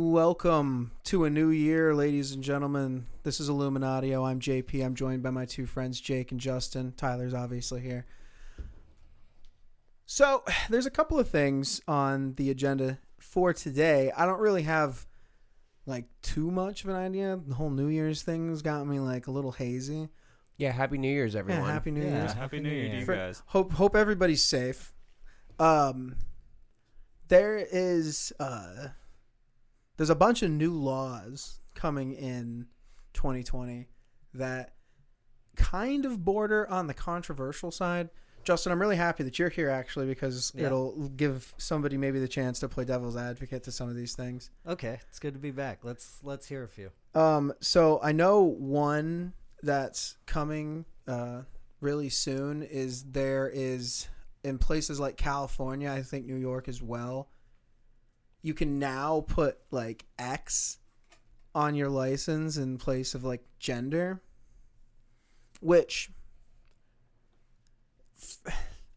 Welcome to a new year, ladies and gentlemen. This is Illuminatio. I'm JP. I'm joined by my two friends, Jake and Justin. Tyler's obviously here. So, there's a couple of things on the agenda for today. I don't really have, too much of an idea. The whole New Year's thing's got me, a little hazy. Yeah, Happy New Year's, everyone. Yeah, Happy New Year's. Happy New Year to you guys. Hope everybody's safe. There's a bunch of new laws coming in 2020 that kind of border on the controversial side. Justin, I'm really happy that you're here, actually, because it'll give somebody maybe the chance to play devil's advocate to some of these things. Okay, it's good to be back. Let's hear a few. So I know one that's coming really soon is in places like California, I think New York as well, you can now put X on your license in place of gender, which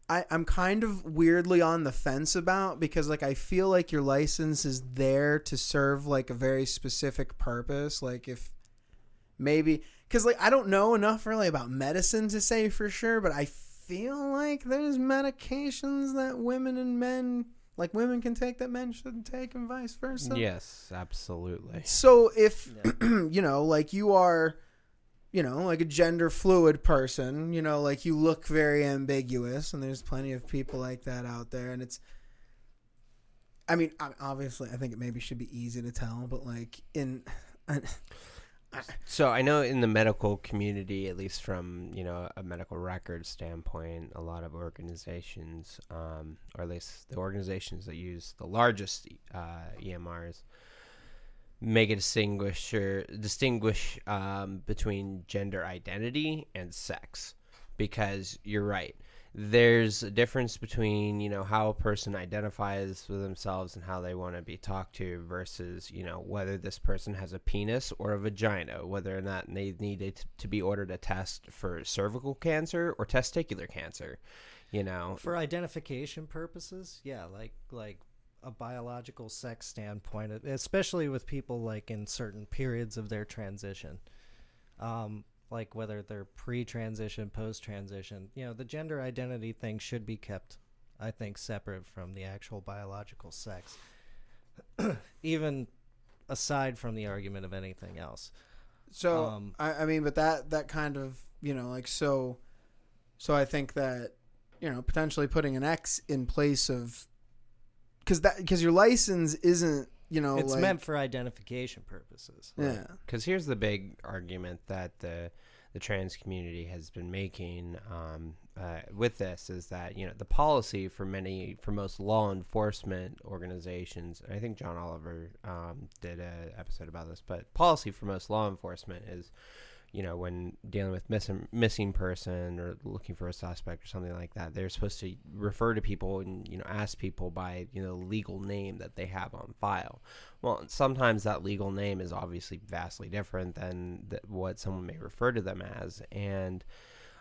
I'm kind of weirdly on the fence about, because I feel like your license is there to serve a very specific purpose. If maybe, because I don't know enough really about medicine to say for sure, but I feel like there's medications that women and men, women can take that men shouldn't take, and vice versa. Yes, absolutely. So if, you are, a gender fluid person, you look very ambiguous, and there's plenty of people like that out there. And obviously, I think it maybe should be easy to tell, but So I know in the medical community, at least from, a medical record standpoint, a lot of organizations, or at least the organizations that use the largest EMRs, make a distinguish between gender identity and sex, because you're right. There's a difference between, how a person identifies with themselves and how they want to be talked to versus, whether this person has a penis or a vagina, whether or not they need to be ordered a test for cervical cancer or testicular cancer, For identification purposes, yeah, like a biological sex standpoint, especially with people in certain periods of their transition. Whether they're pre-transition, post-transition, the gender identity thing should be kept, I think, separate from the actual biological sex, even aside from the argument of anything else. So, but that kind of, so I think that, potentially putting an X in place of, because your license isn't, it's meant for identification purposes. Yeah. Because here's the big argument that the trans community has been making with this is that, the policy for most law enforcement organizations, and I think John Oliver did an episode about this, but policy for most law enforcement is, when dealing with missing person or looking for a suspect or something like that, they're supposed to refer to people and, ask people by, the legal name that they have on file. Well, sometimes that legal name is obviously vastly different than what someone may refer to them as. And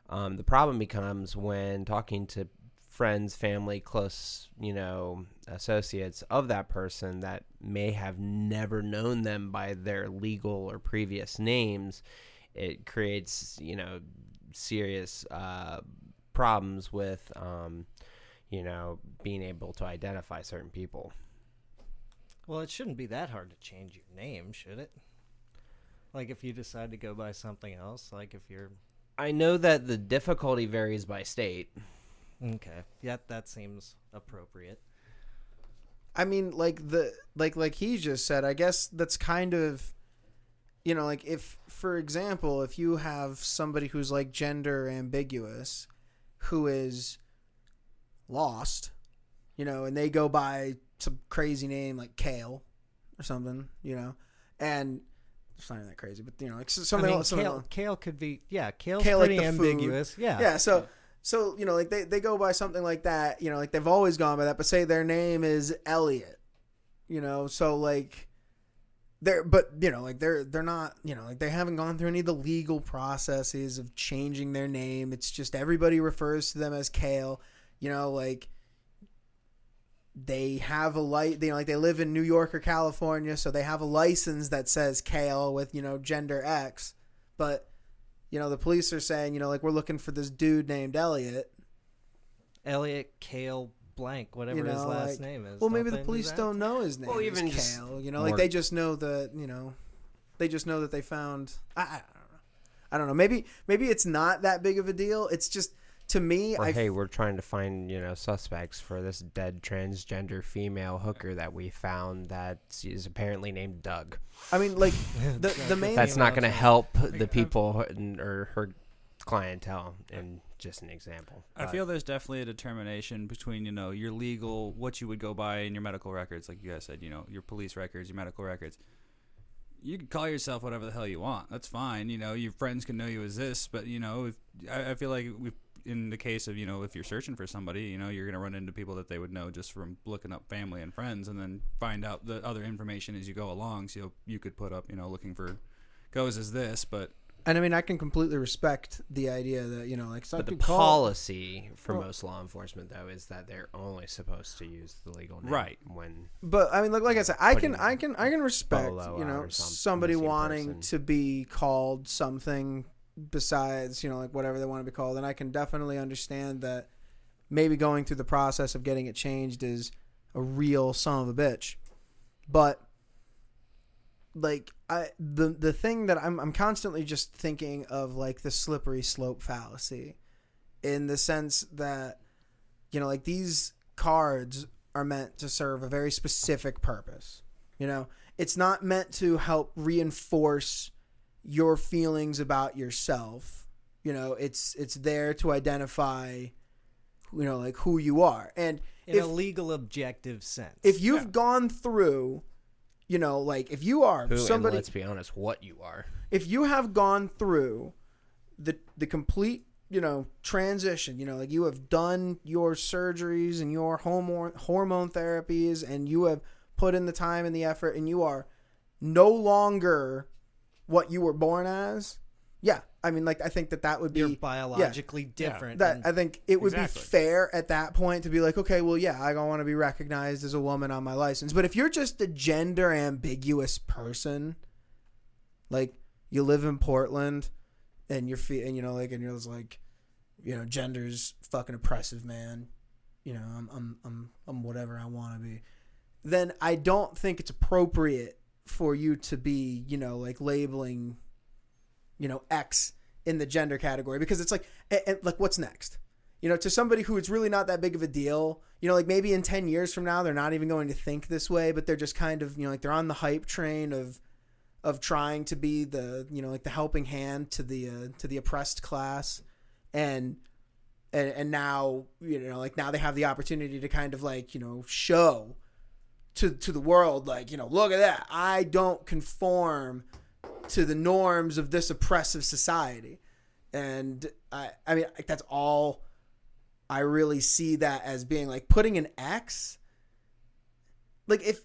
the problem becomes when talking to friends, family, close, associates of that person that may have never known them by their legal or previous names, it creates, serious problems with, being able to identify certain people. Well, it shouldn't be that hard to change your name, should it? If you decide to go by something else, if you're... I know that the difficulty varies by state. Okay. Yeah, that seems appropriate. I mean, like he just said, I guess that's kind of... if, for example, if you have somebody who's gender ambiguous, who is lost, and they go by some crazy name like Kale or something, and it's not even that crazy, but something else. Kale could be, Kale's pretty ambiguous. Food. Yeah. So they go by something like that, they've always gone by that, but say their name is Elliot, so they're not, they haven't gone through any of the legal processes of changing their name. It's just everybody refers to them as Kale, they have they live in New York or California, so they have a license that says Kale with, gender X. But, the police are saying, we're looking for this dude named Elliot. Elliot Kale blank, whatever his last name is. Well, maybe the police don't know his name. Well, even Kale, they just know that, they just know that they found. I don't know. Maybe it's not that big of a deal. It's just, to me, hey, we're trying to find suspects for this dead transgender female hooker that we found that is apparently named Doug. I mean, like the main. That's not going to help the people or her clientele. And just an example. I feel there's definitely a determination between your legal, what you would go by in your medical records, like you guys said, your police records, your medical records. You can call yourself whatever the hell you want. That's fine. Your friends can know you as this, but if I feel like in the case of if you're searching for somebody, you're gonna run into people that they would know just from looking up family and friends, and then find out the other information as you go along. So you could put up looking for goes as this, but. And I mean, I can completely respect the idea that but the policy for most law enforcement, though, is that they're only supposed to use the legal name, right? But I mean, like I said, I can respect somebody wanting to be called something besides whatever they want to be called, and I can definitely understand that maybe going through the process of getting it changed is a real son of a bitch, but. The thing that I'm constantly just thinking of, the slippery slope fallacy, in the sense that these cards are meant to serve a very specific purpose. It's not meant to help reinforce your feelings about yourself. It's there to identify who you are, and in a legal objective sense. If you've gone through if you are somebody, let's be honest, what you are. If you have gone through the complete, transition, you have done your surgeries and your hormone therapies, and you have put in the time and the effort, and you are no longer what you were born as. Yeah, I mean, I think that would be... You're biologically different. I think it would be fair at that point to be like, okay, well, yeah, I don't want to be recognized as a woman on my license. But if you're just a gender ambiguous person, you live in Portland, and you're gender's fucking oppressive, man. I'm whatever I want to be. Then I don't think it's appropriate for you to be, labeling... X in the gender category, because it's what's next? To somebody who it's really not that big of a deal, maybe in 10 years from now, they're not even going to think this way, but they're just kind of, they're on the hype train of trying to be the, the helping hand to the oppressed class. And now, now they have the opportunity to kind of show to the world, look at that. I don't conform to the norms of this oppressive society. And I mean, that's all I really see that as being, putting an X. If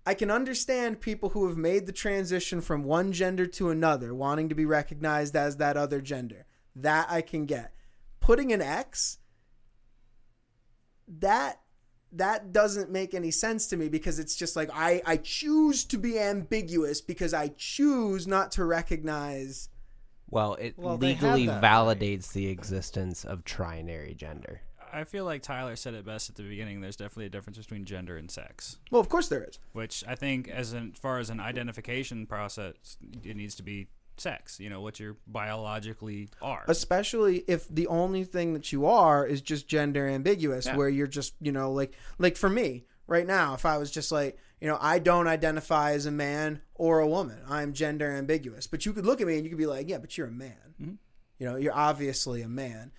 I can understand people who have made the transition from one gender to another, wanting to be recognized as that other gender, that I can get. Putting an X, that doesn't make any sense to me, because it's just I choose to be ambiguous because I choose not to recognize. Well, it legally validates the existence of trinary gender. I feel like Tyler said it best at the beginning. There's definitely a difference between gender and sex. Well, of course there is. Which I think, as far as an identification process, it needs to be sex, what you biologically are, especially if the only thing that you are is just gender ambiguous, where you're just like for me right now, if I was just I don't identify as a man or a woman, I'm gender ambiguous, but you could look at me and you could be like, yeah, but you're a man. Mm-hmm. You're obviously a man.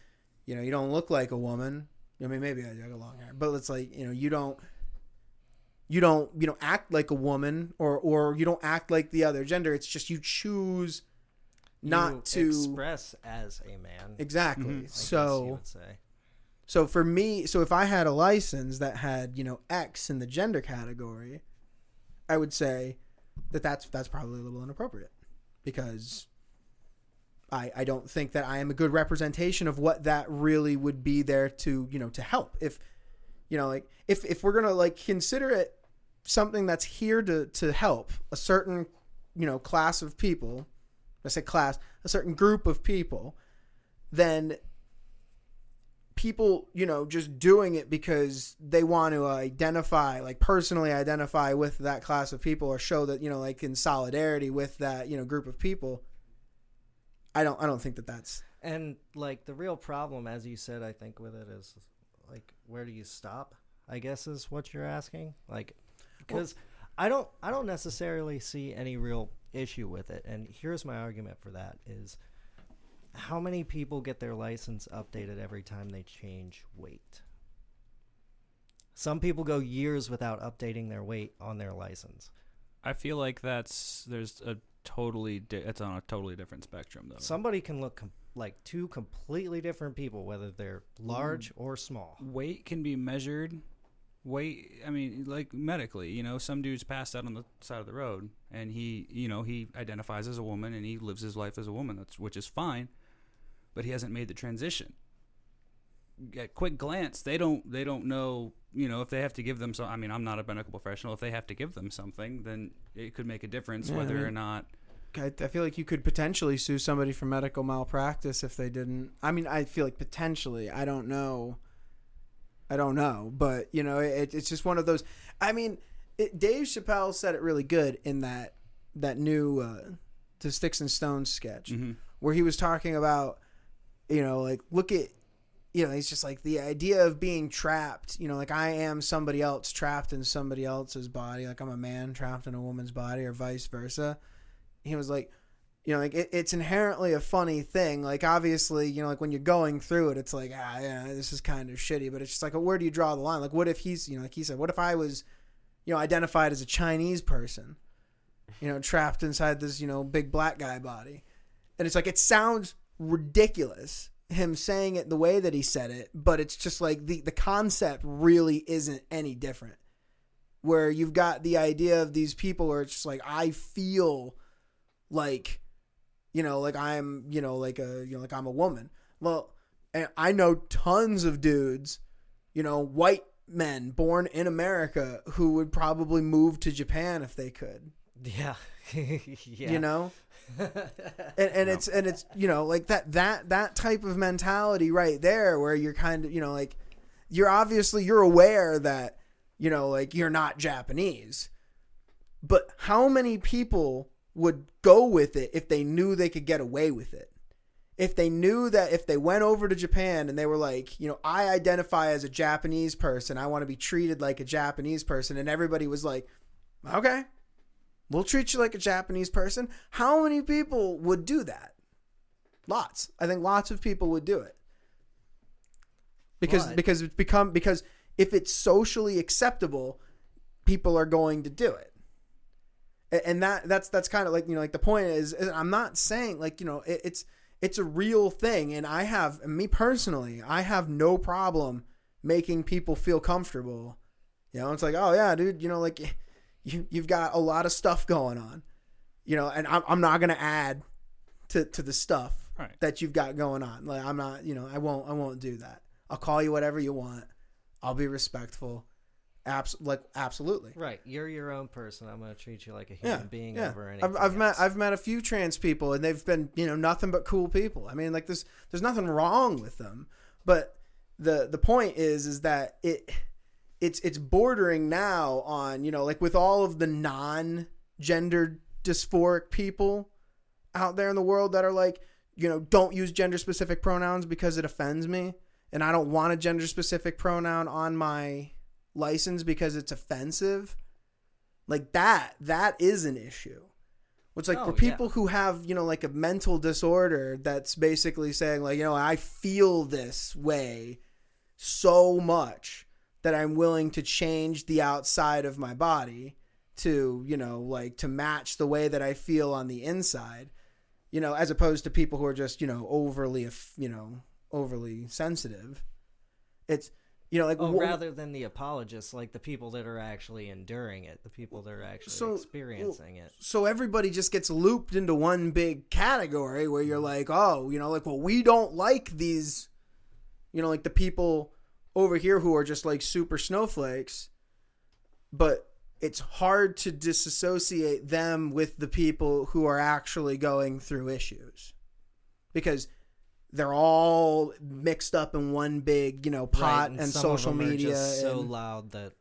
You don't look like a woman. I mean, maybe I got long hair, but it's you don't act like a woman, or you don't act like the other gender. It's just you choose not to express as a man. Exactly. Mm-hmm. I guess you would say. So for me, if I had a license that had, X in the gender category, I would say that's probably a little inappropriate, because I don't think that I am a good representation of what that really would be there to, to help. If you know, like if we're gonna like consider it something that's here to help a certain, you know, class of people, I say class, a certain group of people, then people, you know, just doing it because they want to identify, like personally identify with that class of people or show that, you know, like in solidarity with that, you know, group of people. I don't think that that's. And like the real problem, as you said, I think with it is like, where do you stop? I guess is what you're asking. Like, because I don't necessarily see any real issue with it. And here's my argument for that is, how many people get their license updated every time they change weight? Some people go years without updating their weight on their license. I feel like it's on a totally different spectrum though. Somebody can look like two completely different people, whether they're large or small. Weight can be measured. I mean, like medically, you know, some dude's passed out on the side of the road and he identifies as a woman and he lives his life as a woman, which is fine, but he hasn't made the transition. At quick glance, they don't know, you know, if they have to give them I mean, I'm not a medical professional. If they have to give them something, then it could make a difference whether or not. I feel like you could potentially sue somebody for medical malpractice if they didn't. I mean, I feel like potentially. I don't know, but you know, it's just one of those. I mean, Dave Chappelle said it really good in that new the Sticks and Stones sketch, where he was talking about, you know, like look at, you know, he's just like the idea of being trapped. You know, like I am somebody else trapped in somebody else's body. Like I'm a man trapped in a woman's body, or vice versa. He was like, you know, like it's inherently a funny thing. Like obviously, you know, like when you're going through it, it's like, yeah, this is kind of shitty. But it's just like, where do you draw the line? Like, what if he's, you know, like he said, what if I was, you know, identified as a Chinese person, you know, trapped inside this, you know, big black guy body, and it's like it sounds ridiculous him saying it the way that he said it, but it's just like the concept really isn't any different. Where you've got the idea of these people where it's just like I feel like, you know, like I'm, you know, like I'm a woman. Well, and I know tons of dudes, you know, white men born in America who would probably move to Japan if they could. Yeah. Yeah. You know? and it's you know, like that type of mentality right there where you're kind of, you know, like you're aware that, you know, like you're not Japanese. But how many people would go with it if they knew they could get away with it? If they knew that if they went over to Japan and they were like, you know, I identify as a Japanese person, I want to be treated like a Japanese person, and everybody was like, okay, we'll treat you like a Japanese person. How many people would do that? Lots. I think lots of people would do it. Because if it's socially acceptable, people are going to do it. And that's kind of like, you know, like the point is I'm not saying like, you know, it's a real thing. And me personally, I have no problem making people feel comfortable. You know, it's like, oh yeah, dude, you know, like you've got a lot of stuff going on, you know, and I'm not going to add to the stuff that you've got going on. Like I'm not, you know, I won't do that. I'll call you whatever you want. I'll be respectful. Absolutely. Right. You're your own person. I'm going to treat you like a human being over anything. I've met a few trans people and they've been, you know, nothing but cool people. I mean, like there's nothing wrong with them, but the point is that it's bordering now on, you know, like with all of the non-gender dysphoric people out there in the world that are like, you know, don't use gender specific pronouns because it offends me. And I don't want a gender specific pronoun on my license because it's offensive. Like that is an issue. It's like for people who have, you know, like a mental disorder that's basically saying like, you know, I feel this way so much that I'm willing to change the outside of my body to, you know, like to match the way that I feel on the inside, you know, as opposed to people who are just, you know, overly sensitive. It's, you know, like rather than the apologists, like the people that are actually enduring it, the people that are actually experiencing it. So everybody just gets looped into one big category where you're like, oh, you know, like, well, we don't like these, you know, like the people over here who are just like super snowflakes, but it's hard to disassociate them with the people who are actually going through issues because they're all mixed up in one big, pot Right, and some social of them media. are just so and- loud that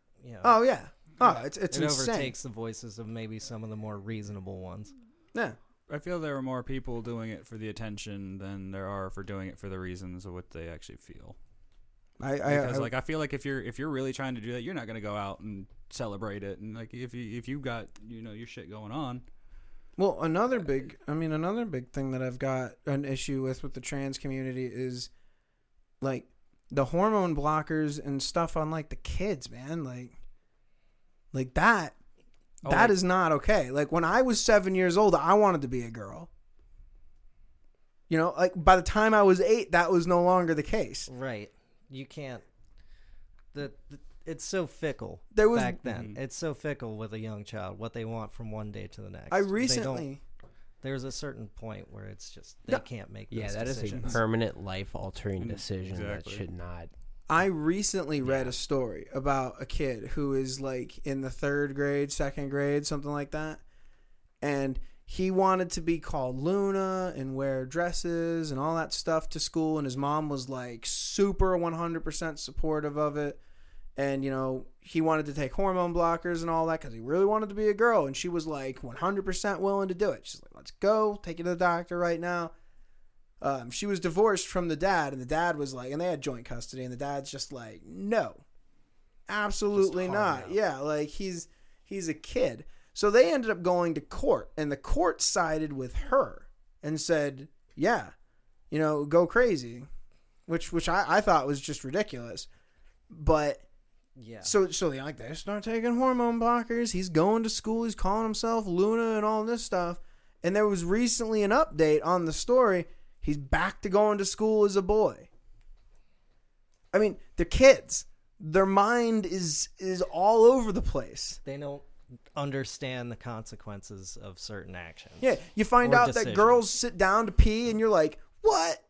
Oh yeah. Oh, it's it insane. overtakes the voices of maybe some of the more reasonable ones. Yeah. I feel there are more people doing it for the attention than there are for doing it for the reasons of what they actually feel. Because I feel like if you're really trying to do that, you're not gonna go out and celebrate it. And like if you got your shit going on. Well, another big thing that I've got an issue with the trans community is like the hormone blockers and stuff on like the kids, man. Like that. That is not okay. Like when I was 7 years old, I wanted to be a girl. Like by the time I was 8, that was no longer the case. Right. You can't. It's so fickle. There was back then. It's so fickle with a young child what they want from one day to the next. There's a certain point where it's just they can't make those decisions. Is a permanent life-altering decision that should not. I recently read a story about a kid who is like in the 3rd grade, 2nd grade, something like that. And he wanted to be called Luna and wear dresses and all that stuff to school. And his mom was like super 100% supportive of it. And, he wanted to take hormone blockers and all that because he really wanted to be a girl. And she was like 100% willing to do it. She's like, let's go. Take you to the doctor right now. She was divorced from the dad, and the dad was like, and they had joint custody, and the dad's just like, no, absolutely not. Out. Yeah, like he's a kid. So they ended up going to court, and the court sided with her and said, yeah, go crazy, which I thought was just ridiculous. But yeah, so they start taking hormone blockers. He's going to school. He's calling himself Luna and all this stuff. And there was recently an update on the story. He's back to going to school as a boy. I mean, they're kids. Their mind is all over the place. They don't understand the consequences of certain actions. Yeah, you find out that girls sit down to pee, and you're like, what?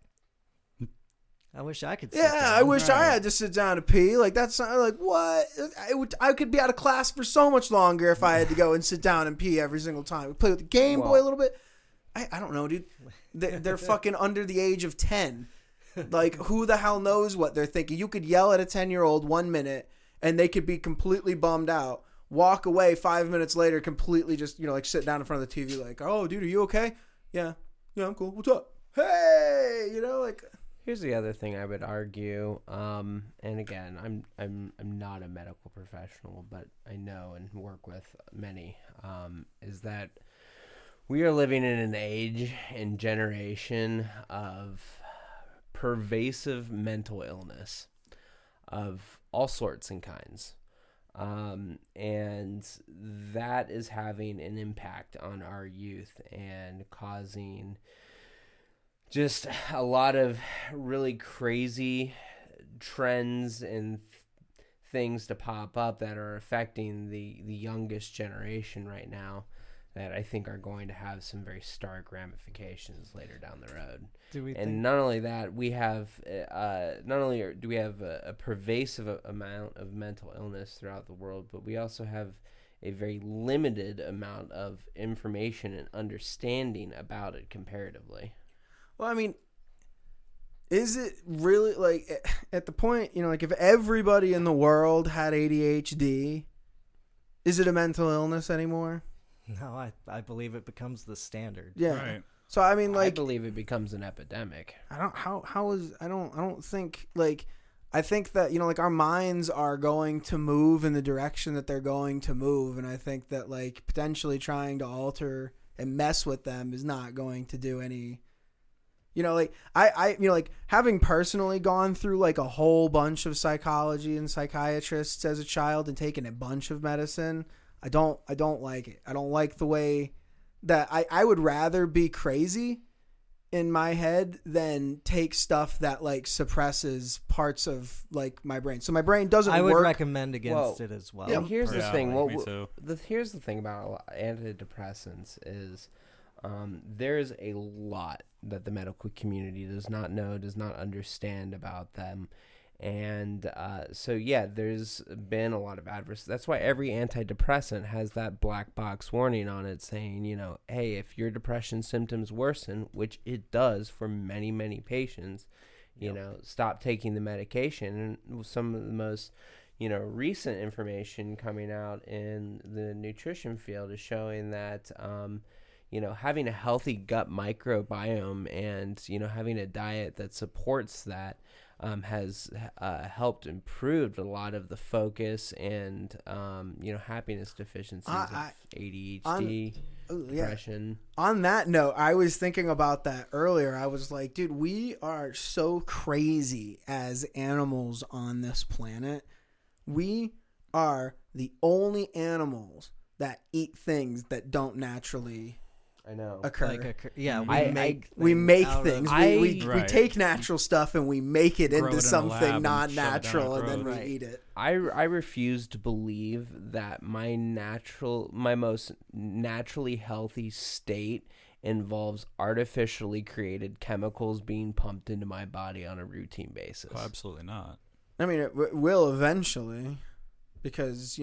I wish I could sit down. I wish I had to sit down to pee. Like, that's not, like, what? I could be out of class for so much longer if I had to go and sit down and pee every single time. We play with the Game Boy a little bit. I don't know, dude. They're fucking under the age of 10. Like, who the hell knows what they're thinking? You could yell at a 10-year-old 1 minute, and they could be completely bummed out. Walk away 5 minutes later, completely just, like, sit down in front of the TV like, oh, dude, are you okay? Yeah, I'm cool. What's up? Hey! Like... Here's the other thing I would argue, and again, I'm not a medical professional, but I know and work with many, is that we are living in an age and generation of pervasive mental illness of all sorts and kinds. And that is having an impact on our youth and causing just a lot of really crazy trends and things to pop up that are affecting the youngest generation right now that I think are going to have some very stark ramifications later down the road. Not only that, we have do we have a pervasive amount of mental illness throughout the world, but we also have a very limited amount of information and understanding about it comparatively. Well, I mean, is it really, like, at the point, like, if everybody in the world had ADHD, is it a mental illness anymore? No, I believe it becomes the standard. Yeah. Right. So, I mean, like... I believe it becomes an epidemic. I think that, like, our minds are going to move in the direction that they're going to move, and I think that, like, potentially trying to alter and mess with them is not going to do any... like like having personally gone through like a whole bunch of psychology and psychiatrists as a child and taken a bunch of medicine, I don't like it. I don't like the way that I would rather be crazy in my head than take stuff that like suppresses parts of like my brain. So my brain doesn't work. I would recommend against it as well. Yeah, here's the thing. Me too. Here's the thing about antidepressants is there's a lot that the medical community does not know, does not understand about them. And so, yeah, there's been a lot of adverse. That's why every antidepressant has that black box warning on it saying, hey, if your depression symptoms worsen, which it does for many, many patients, stop taking the medication. And some of the most, recent information coming out in the nutrition field is showing that, having a healthy gut microbiome and, having a diet that supports that has helped improve a lot of the focus and, happiness deficiencies of ADHD, depression. On that note, I was thinking about that earlier. I was like, dude, we are so crazy as animals on this planet. We are the only animals that eat things that don't naturally occur. We make things. We take natural stuff and we make it into something not natural, and then we eat it. I refuse to believe that my most naturally healthy state involves artificially created chemicals being pumped into my body on a routine basis. Oh, absolutely not. I mean, it will eventually, because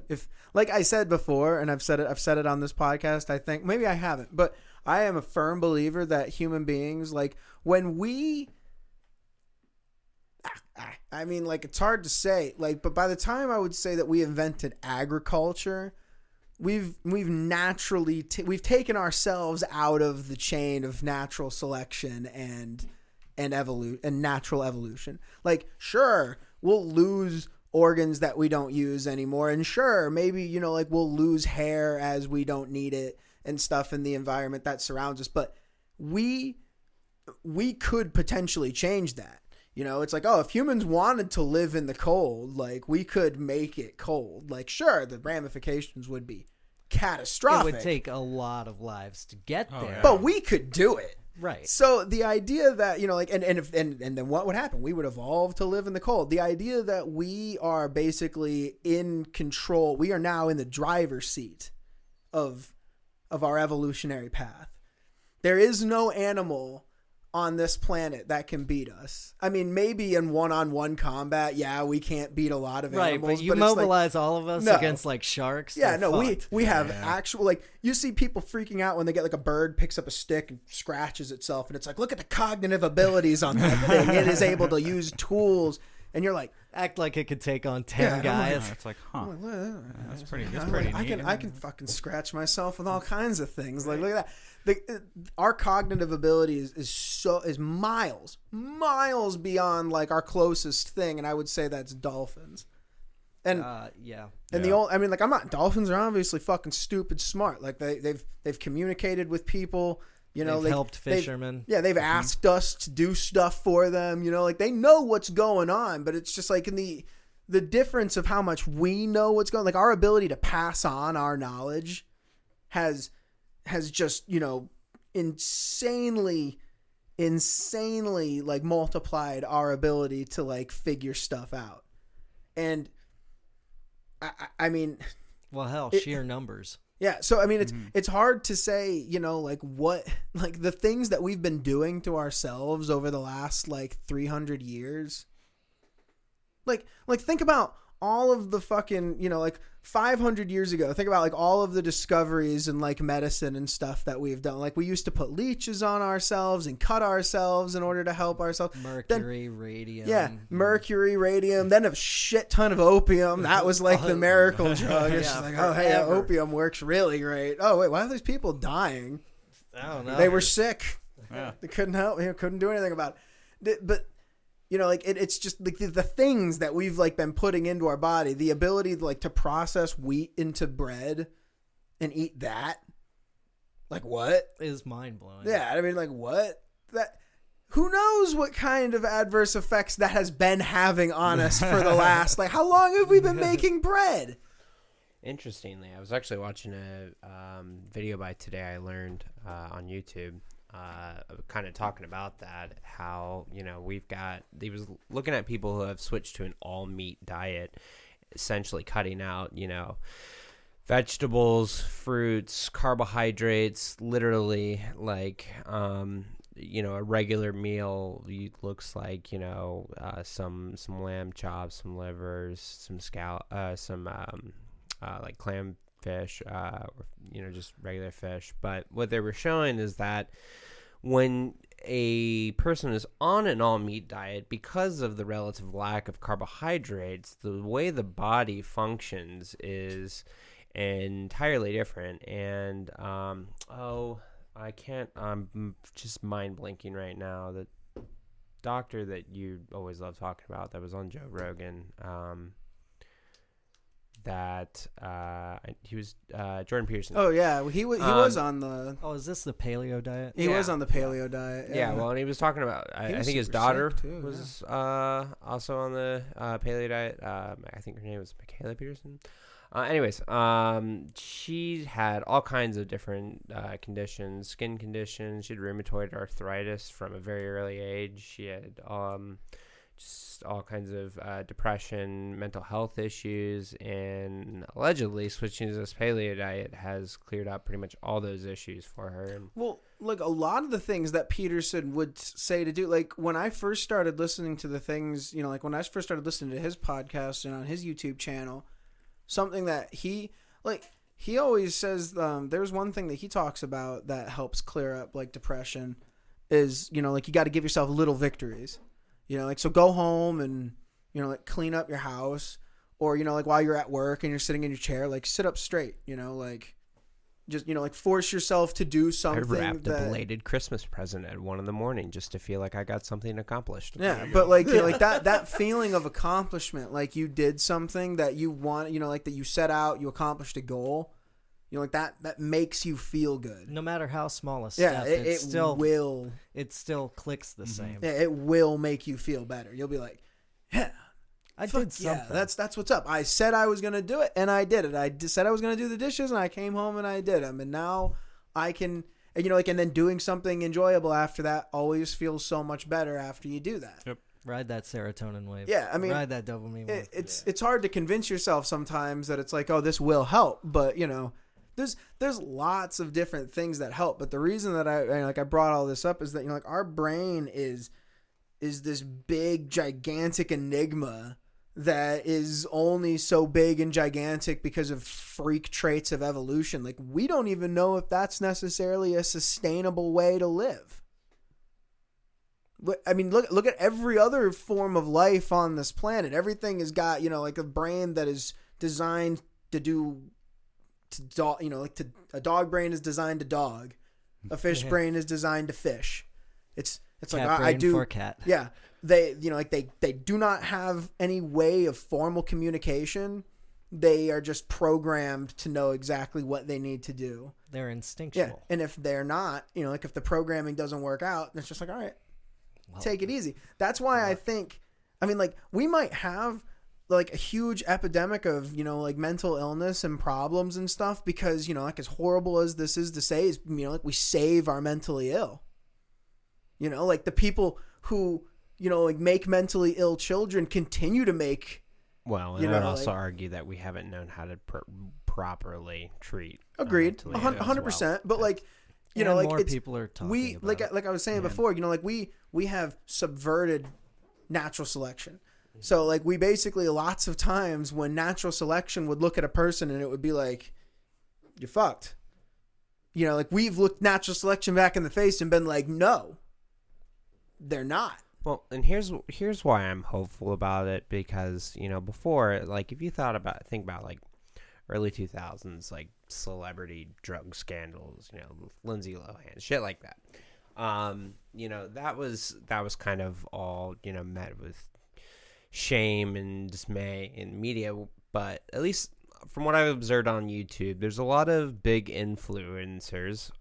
if like I said before, and I've said it on this podcast, I think maybe I haven't, but I am a firm believer that human beings, like when we, I mean, like it's hard to say, like, but by the time I would say that we invented agriculture, we've naturally we've taken ourselves out of the chain of natural selection and natural evolution. Like, sure, we'll lose organs that we don't use anymore, and sure, maybe we'll lose hair as we don't need it and stuff in the environment that surrounds us, but we could potentially change that. It's like, oh, if humans wanted to live in the cold, like, we could make it cold. Like, sure, the ramifications would be catastrophic. It would take a lot of lives to get there, yeah. But we could do it. Right. So the idea that, and then what would happen? We would evolve to live in the cold. The idea that we are basically in control, we are now in the driver's seat of our evolutionary path. There is no animal on this planet that can beat us. I mean, maybe in one-on-one combat, yeah, we can't beat a lot of animals. Right, but you mobilize all of us against like sharks. Yeah, no, we have actual, like, you see people freaking out when they get like a bird picks up a stick and scratches itself, and it's like, look at the cognitive abilities on that thing. It is able to use tools, and you're like, act like it could take on 10 guys. It's like, huh? That's pretty neat. I can fucking scratch myself with all kinds of things. Like, look at that. Our cognitive ability is miles beyond like our closest thing, and I would say that's dolphins. And dolphins are obviously fucking stupid smart. Like they've communicated with people. They've helped fishermen. They've asked us to do stuff for them. Like they know what's going on, but it's just like in the difference of how much we know what's going on. Like our ability to pass on our knowledge has just, insanely like multiplied our ability to like figure stuff out. And I mean, well, hell, sheer numbers. Yeah. So, I mean, it's hard to say, like what, like the things that we've been doing to ourselves over the last like 300 years. Like think about all of the fucking, like 500 years ago, think about like all of the discoveries in like medicine and stuff that we've done. Like we used to put leeches on ourselves and cut ourselves in order to help ourselves. Radium. Yeah, mercury, radium, then a shit ton of opium. That was like the miracle drug. It's like, oh, hey, opium works really great. Oh, wait, why are these people dying? I don't know. They were sick. Yeah. They couldn't help. They couldn't do anything about it. But like it's just like the things that we've like been putting into our body, the ability to like to process wheat into bread and eat that. Like what? Is mind blowing. Yeah, I mean, like what? That who knows what kind of adverse effects that has been having on us for the last like how long have we been making bread? Interestingly, I was actually watching a video by Today I Learned on YouTube. Kind of talking about that, how he was looking at people who have switched to an all meat diet, essentially cutting out vegetables, fruits, carbohydrates, literally like a regular meal looks like, some lamb chops, some livers, some like clam fish, or, just regular fish. But what they were showing is that when a person is on an all-meat diet, because of the relative lack of carbohydrates, the way the body functions is entirely different. And I'm just mind blanking right now. The doctor that you always love talking about that was on Joe Rogan, he was Jordan Peterson. Oh yeah, he was on the. Oh, is this the paleo diet? He was on the paleo diet. Yeah, well, and he was talking about. I think his daughter was also on the paleo diet. I think her name was Michaela Peterson. Anyways, she had all kinds of different conditions, skin conditions. She had rheumatoid arthritis from a very early age. She had just all kinds of depression, mental health issues, and allegedly switching to this paleo diet has cleared up pretty much all those issues for her. And well, like a lot of the things that Peterson would say to do, like when I first started listening to the things, like when I first started listening to his podcast and on his YouTube channel, something that he always says, there's one thing that he talks about that helps clear up like depression is, like you got to give yourself little victories. So go home and, like clean up your house, or, like while you're at work and you're sitting in your chair, like sit up straight, like just, like force yourself to do something. I wrapped a belated Christmas present at 1 a.m. just to feel like I got something accomplished. Yeah. But like, like that feeling of accomplishment, like you did something that you want, like that you set out, you accomplished a goal. Like that makes you feel good. No matter how small a step, it still clicks the same. Yeah, it will make you feel better. You'll be like, yeah, I did something. Yeah, that's what's up. I said I was gonna do it, and I did it. I said I was gonna do the dishes, and I came home and I did them. And now I can, and then doing something enjoyable after that always feels so much better after you do that. Yep. Ride that serotonin wave. Yeah, I mean, ride that dopamine wave. It's hard to convince yourself sometimes that it's like, oh, this will help, but there's lots of different things that help. But the reason that I brought all this up is that like our brain is this big gigantic enigma that is only so big and gigantic because of freak traits of evolution. Like we don't even know if that's necessarily a sustainable way to live. I mean, look at every other form of life on this planet. Everything has got, like a brain that is designed to do to dog, a dog brain is designed to dog. A fish brain is designed to fish. It's cat like I do for cat. Yeah. They they do not have any way of formal communication. They are just programmed to know exactly what they need to do. They're instinctual. Yeah. And if they're not, if the programming doesn't work out, it's just like, all right, take it easy. That's why I think, we might have like a huge epidemic of, like mental illness and problems and stuff because, like as horrible as this is to say is, like we save our mentally ill. Like the people who, like make mentally ill children continue to make. Well, and I'd also argue that we haven't known how to properly treat. Agreed, 100%. But like, like more people are talking about. like I was saying before, like we have subverted natural selection. So like we basically lots of times when natural selection would look at a person and it would be like, you're fucked. Like we've looked natural selection back in the face and been like, no, they're not. Well, and here's why I'm hopeful about it because, before, like if you think about like early 2000s, like celebrity drug scandals, Lindsay Lohan, shit like that. That was kind of all, met with shame and dismay in media, but at least from what I've observed on YouTube, there's a lot of big influencers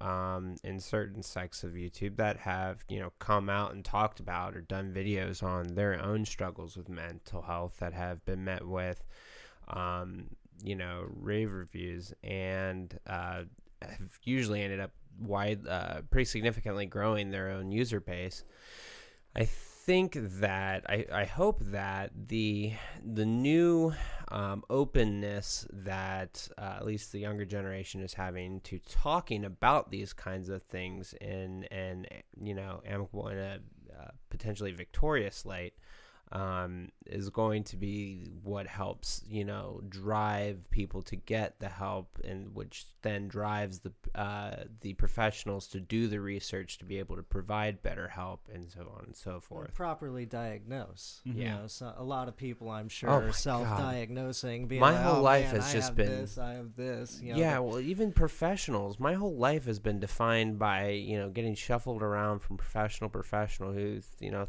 in certain sects of YouTube that have, come out and talked about or done videos on their own struggles with mental health that have been met with, rave reviews and have usually ended up pretty significantly growing their own user base. I think that I hope that the new openness that at least the younger generation is having to talking about these kinds of things in amicable and a potentially victorious light is going to be what helps drive people to get the help, and which then drives the professionals to do the research to be able to provide better help, and so on and so forth. Properly diagnose. Yeah. You know, so a lot of people, I'm sure, Oh my are self-diagnosing. Being My like, whole oh, life man, has I just have been this, I have this. You know, yeah, well, even professionals. My whole life has been defined by getting shuffled around from professional who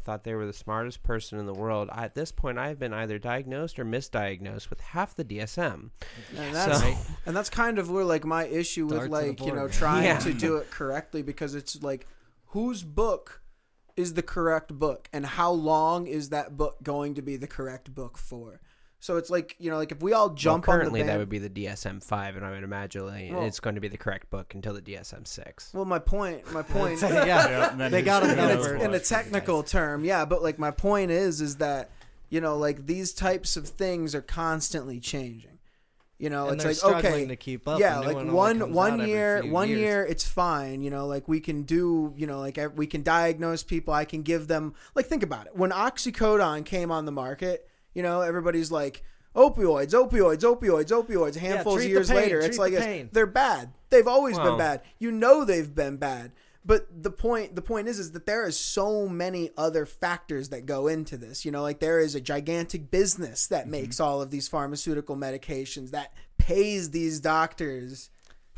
thought they were the smartest person in the world. At this point, I've been either diagnosed or misdiagnosed with half the DSM. And that's kind of where like my issue with Dart to the like board. trying to do it correctly, because it's like, whose book is the correct book, and how long is that book going to be the correct book for? So it's like, like if we all jump currently on the that would be the DSM-5, and I would imagine it's going to be the correct book until the DSM-6. Well, my point, yeah, they got it in a technical term, yeah. But like my point is that like these types of things are constantly changing. And it's they're like, struggling okay, to keep up. yeah, and like new one only one comes out year, every few years. it's fine. Like we can do, like we can diagnose people. I can give them, like, think about it. When oxycodone came on the market, everybody's like, opioids. Handfuls of treat the years pain, later, it's treat like the pain. they're bad. They've always been Well- bad. They've been bad. But the point is that there is so many other factors that go into this. Like there is a gigantic business that makes all of these pharmaceutical medications, that pays these doctors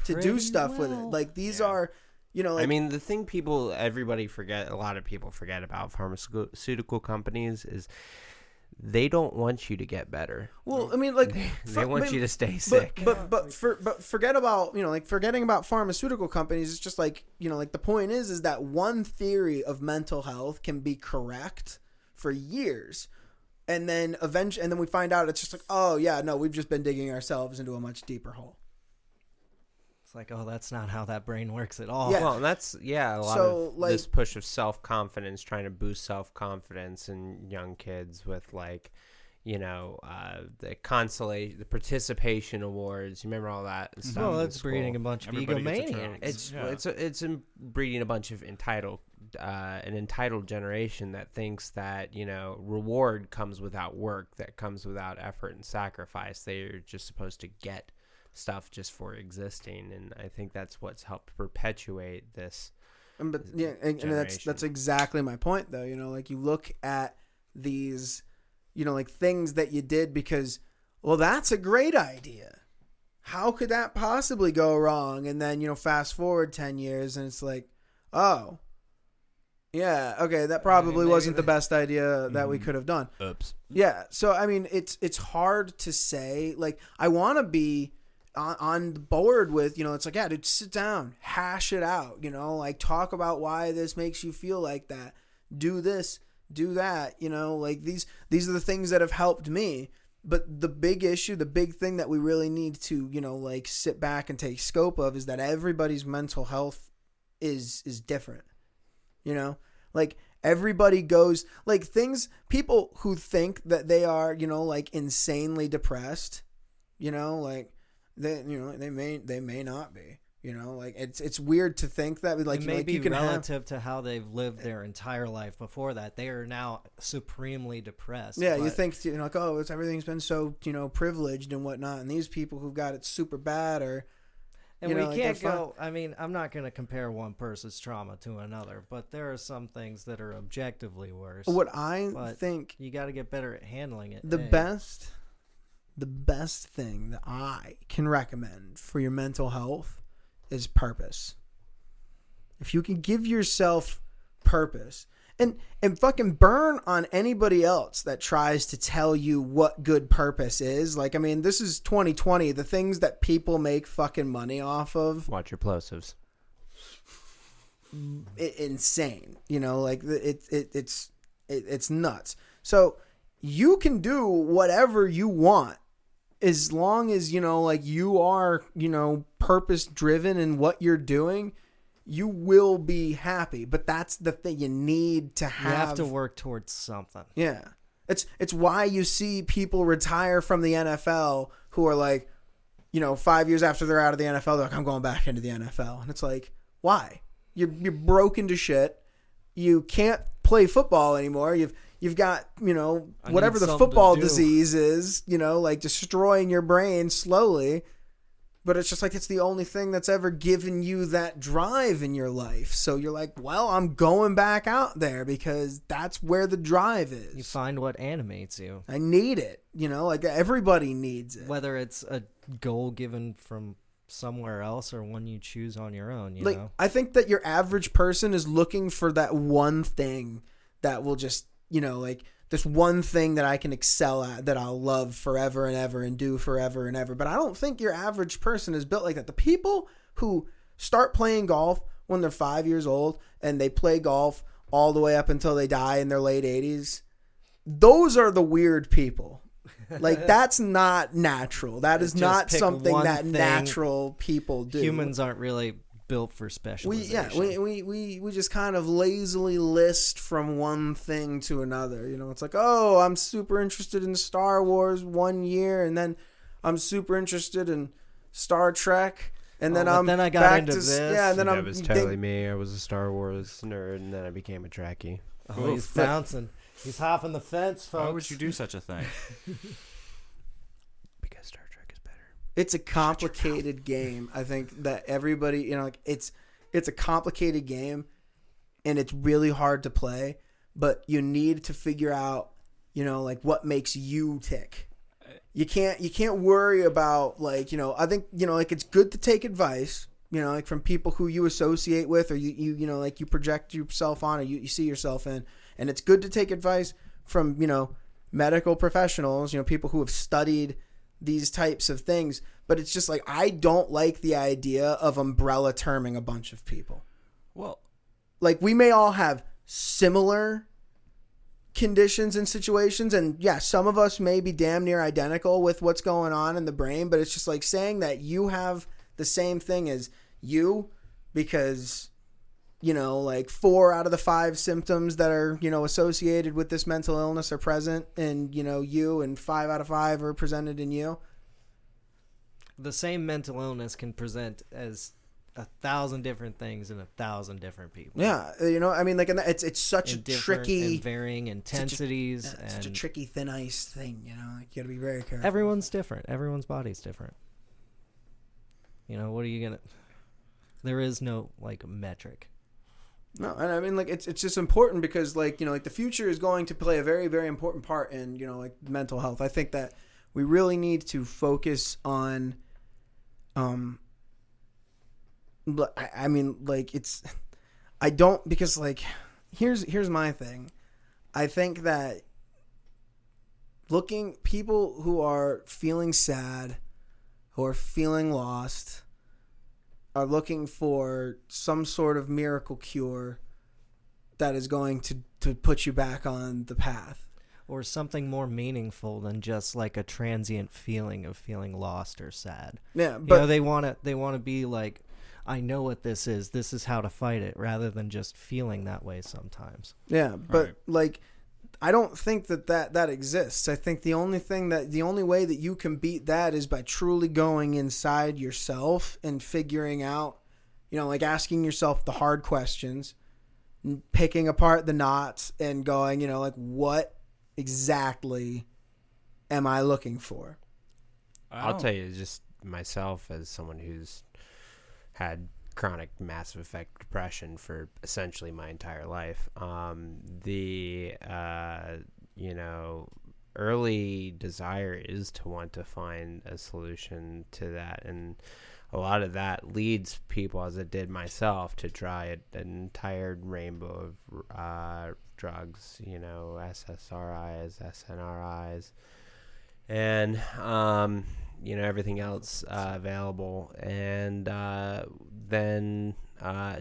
to do Pretty stuff with it. well. Like these are, like, I mean, the thing a lot of people forget about pharmaceutical companies is they don't want you to get better. well, I mean, like They want you to stay sick. But forget about forgetting about pharmaceutical companies. It's just like like the point is that one theory of mental health can be correct for years, and then we find out it's just like, oh yeah, no, we've just been digging ourselves into a much deeper hole. It's like, oh, that's not how that brain works at all. Yeah. Well, that's a lot So, of like- this push of self-confidence, trying to boost self-confidence in young kids with like, the consolation, the participation awards. You remember all that stuff? Well, in it's school? breeding a bunch of Everybody gets a egomaniacs. turn. It's breeding a bunch of an entitled generation that thinks that reward comes without work, that comes without effort and sacrifice. They're just supposed to get stuff just for existing, and I think that's what's helped perpetuate this. And that's exactly my point, though. Like you look at these, like things that you did because, well, that's a great idea. How could that possibly go wrong? And then fast forward 10 years, and it's like, oh, yeah, okay, that probably wasn't the best idea that we could have done. Oops. Yeah, so I mean, it's hard to say. Like, I want to be on board with, it's like, yeah, dude, sit down, hash it out, like talk about why this makes you feel like that. Do this, do that, like these are the things that have helped me. But the big issue, the big thing that we really need to, like sit back and take scope of is that everybody's mental health is different. Like everybody goes, like people who think that they are, like insanely depressed, like they may not be, like it's weird to think that, like, It may like be you can relative to how they've lived their entire life before that. They are now supremely depressed. Yeah, you but- think, like, oh, everything's been so, privileged and whatnot, and these people who've got it super bad are, And we like, can't they're go. I mean, I'm not going to compare one person's trauma to another, but there are some things that are objectively worse. what I But think you got to get better at handling it. the best thing that I can recommend for your mental health is purpose. If you can give yourself purpose and fucking burn on anybody else that tries to tell you what good purpose is. Like, I mean, this is 2020. The things that people make fucking money off of, Watch your plosives. insane. Like it's nuts. So you can do whatever you want as long as like you are purpose driven in what you're doing. you will be happy. But that's the thing. You need to You have. have to work towards something. Yeah. It's why you see people retire from the NFL who are like, 5 years after they're out of the NFL, they're like, I'm going back into the NFL. And it's like, why? You're broken to shit. You can't play football anymore. You've got, whatever the football disease is, like destroying your brain slowly. But it's just like it's the only thing that's ever given you that drive in your life. So you're like, well, I'm going back out there because that's where the drive is. You find what animates you. I need it. Like everybody needs it. Whether it's a goal given from somewhere else or one you choose on your own, you know? I think that your average person is looking for that one thing that will just, this one thing that I can excel at, that I'll love forever and ever and do forever and ever. But I don't think your average person is built like that. The people who start playing golf when they're 5 years old and they play golf all the way up until they die in their late 80s, those are the weird people. Like, that's not natural. That is not something that natural people do. Humans aren't really built for specialization. We just kind of lazily list from one thing to another. It's like, oh, I'm super interested in Star Wars 1 year, and then I'm super interested in Star Trek, and then then I got back into to this. yeah. And then that was totally me. I was a Star Wars nerd, and then I became a Trekkie. Oh, he's bouncing. He's hopping the fence, folks. Why would you do such a thing? Because Star Trek is better. It's a complicated game. I think that everybody, it's a complicated game, and it's really hard to play. But you need to figure out, what makes you tick. You can't worry about I think it's good to take advice, from people who you associate with or you project yourself on or you see yourself in, and it's good to take advice from medical professionals, people who have studied these types of things. But it's just like, I don't like the idea of umbrella terming a bunch of people. Well, we may all have similar conditions and situations, and yeah, some of us may be damn near identical with what's going on in the brain, but it's just like saying that you have the same thing as you because 4 out of the 5 symptoms that are associated with this mental illness are present in you, and 5 out of 5 are presented in you. The same mental illness can present as 1,000 different things in 1,000 different people. Yeah, it's such a tricky and varying intensities. It's such a tricky thin ice thing. You got to be very careful. Everyone's different. Everyone's body's different. What are you gonna? There is no metric. No, and it's just important because the future is going to play a very, very important part in mental health. I think that we really need to focus on here's my thing. I think that people who are feeling sad, who are feeling lost, are looking for some sort of miracle cure that is going to put you back on the path. Or something more meaningful than just a transient feeling of feeling lost or sad. Yeah, but they want to be like, I know what this is. This is how to fight it, rather than just feeling that way sometimes. Yeah, but I don't think that exists. I think the only way that you can beat that is by truly going inside yourself and figuring out, asking yourself the hard questions, picking apart the knots and going, what exactly am I looking for? I'll tell you, just myself as someone who's had chronic massive effect depression for essentially my entire life. The early desire is to want to find a solution to that, and a lot of that leads people, as it did myself, to try an entire rainbow of drugs, SSRIs, SNRIs, and everything else available, and then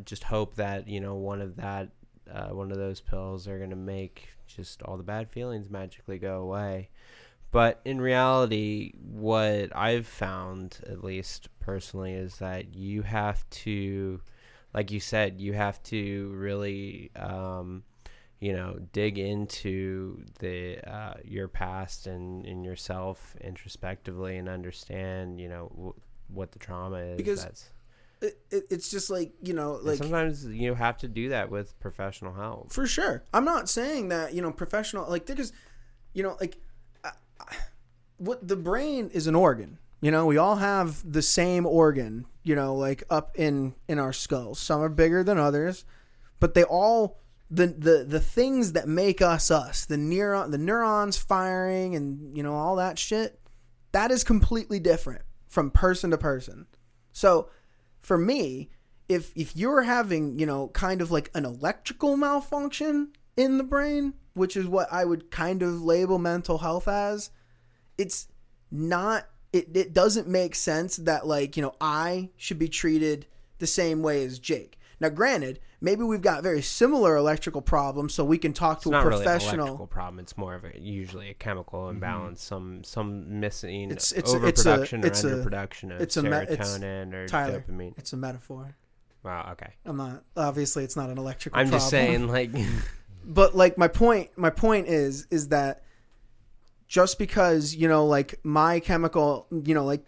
just hope that one of those pills are gonna make just all the bad feelings magically go away. But in reality, what I've found, at least personally, is that you have to like you said, you have to really, dig into your past and yourself introspectively and understand, what the trauma is. Because it's just like, like sometimes you have to do that with professional help. For sure. I'm not saying that, professional, like, because, what the brain is an organ. We all have the same organ, like up in our skulls. Some are bigger than others, but they all, the things that make us, the neurons firing and, all that shit, that is completely different from person to person. So for me, if you're having, kind of like an electrical malfunction in the brain, which is what I would kind of label mental health as, it's not, it doesn't make sense that, like, I should be treated the same way as Jake. Now, granted, maybe we've got very similar electrical problems, so we can talk to a professional. It's not really an electrical problem. It's more of usually a chemical imbalance, some missing it's overproduction or underproduction of serotonin or Tyler, dopamine. It's a metaphor. Wow. Okay. I'm not. Obviously, it's not an electrical I'm problem. just saying, like. But like my point is that just because, like my chemical, like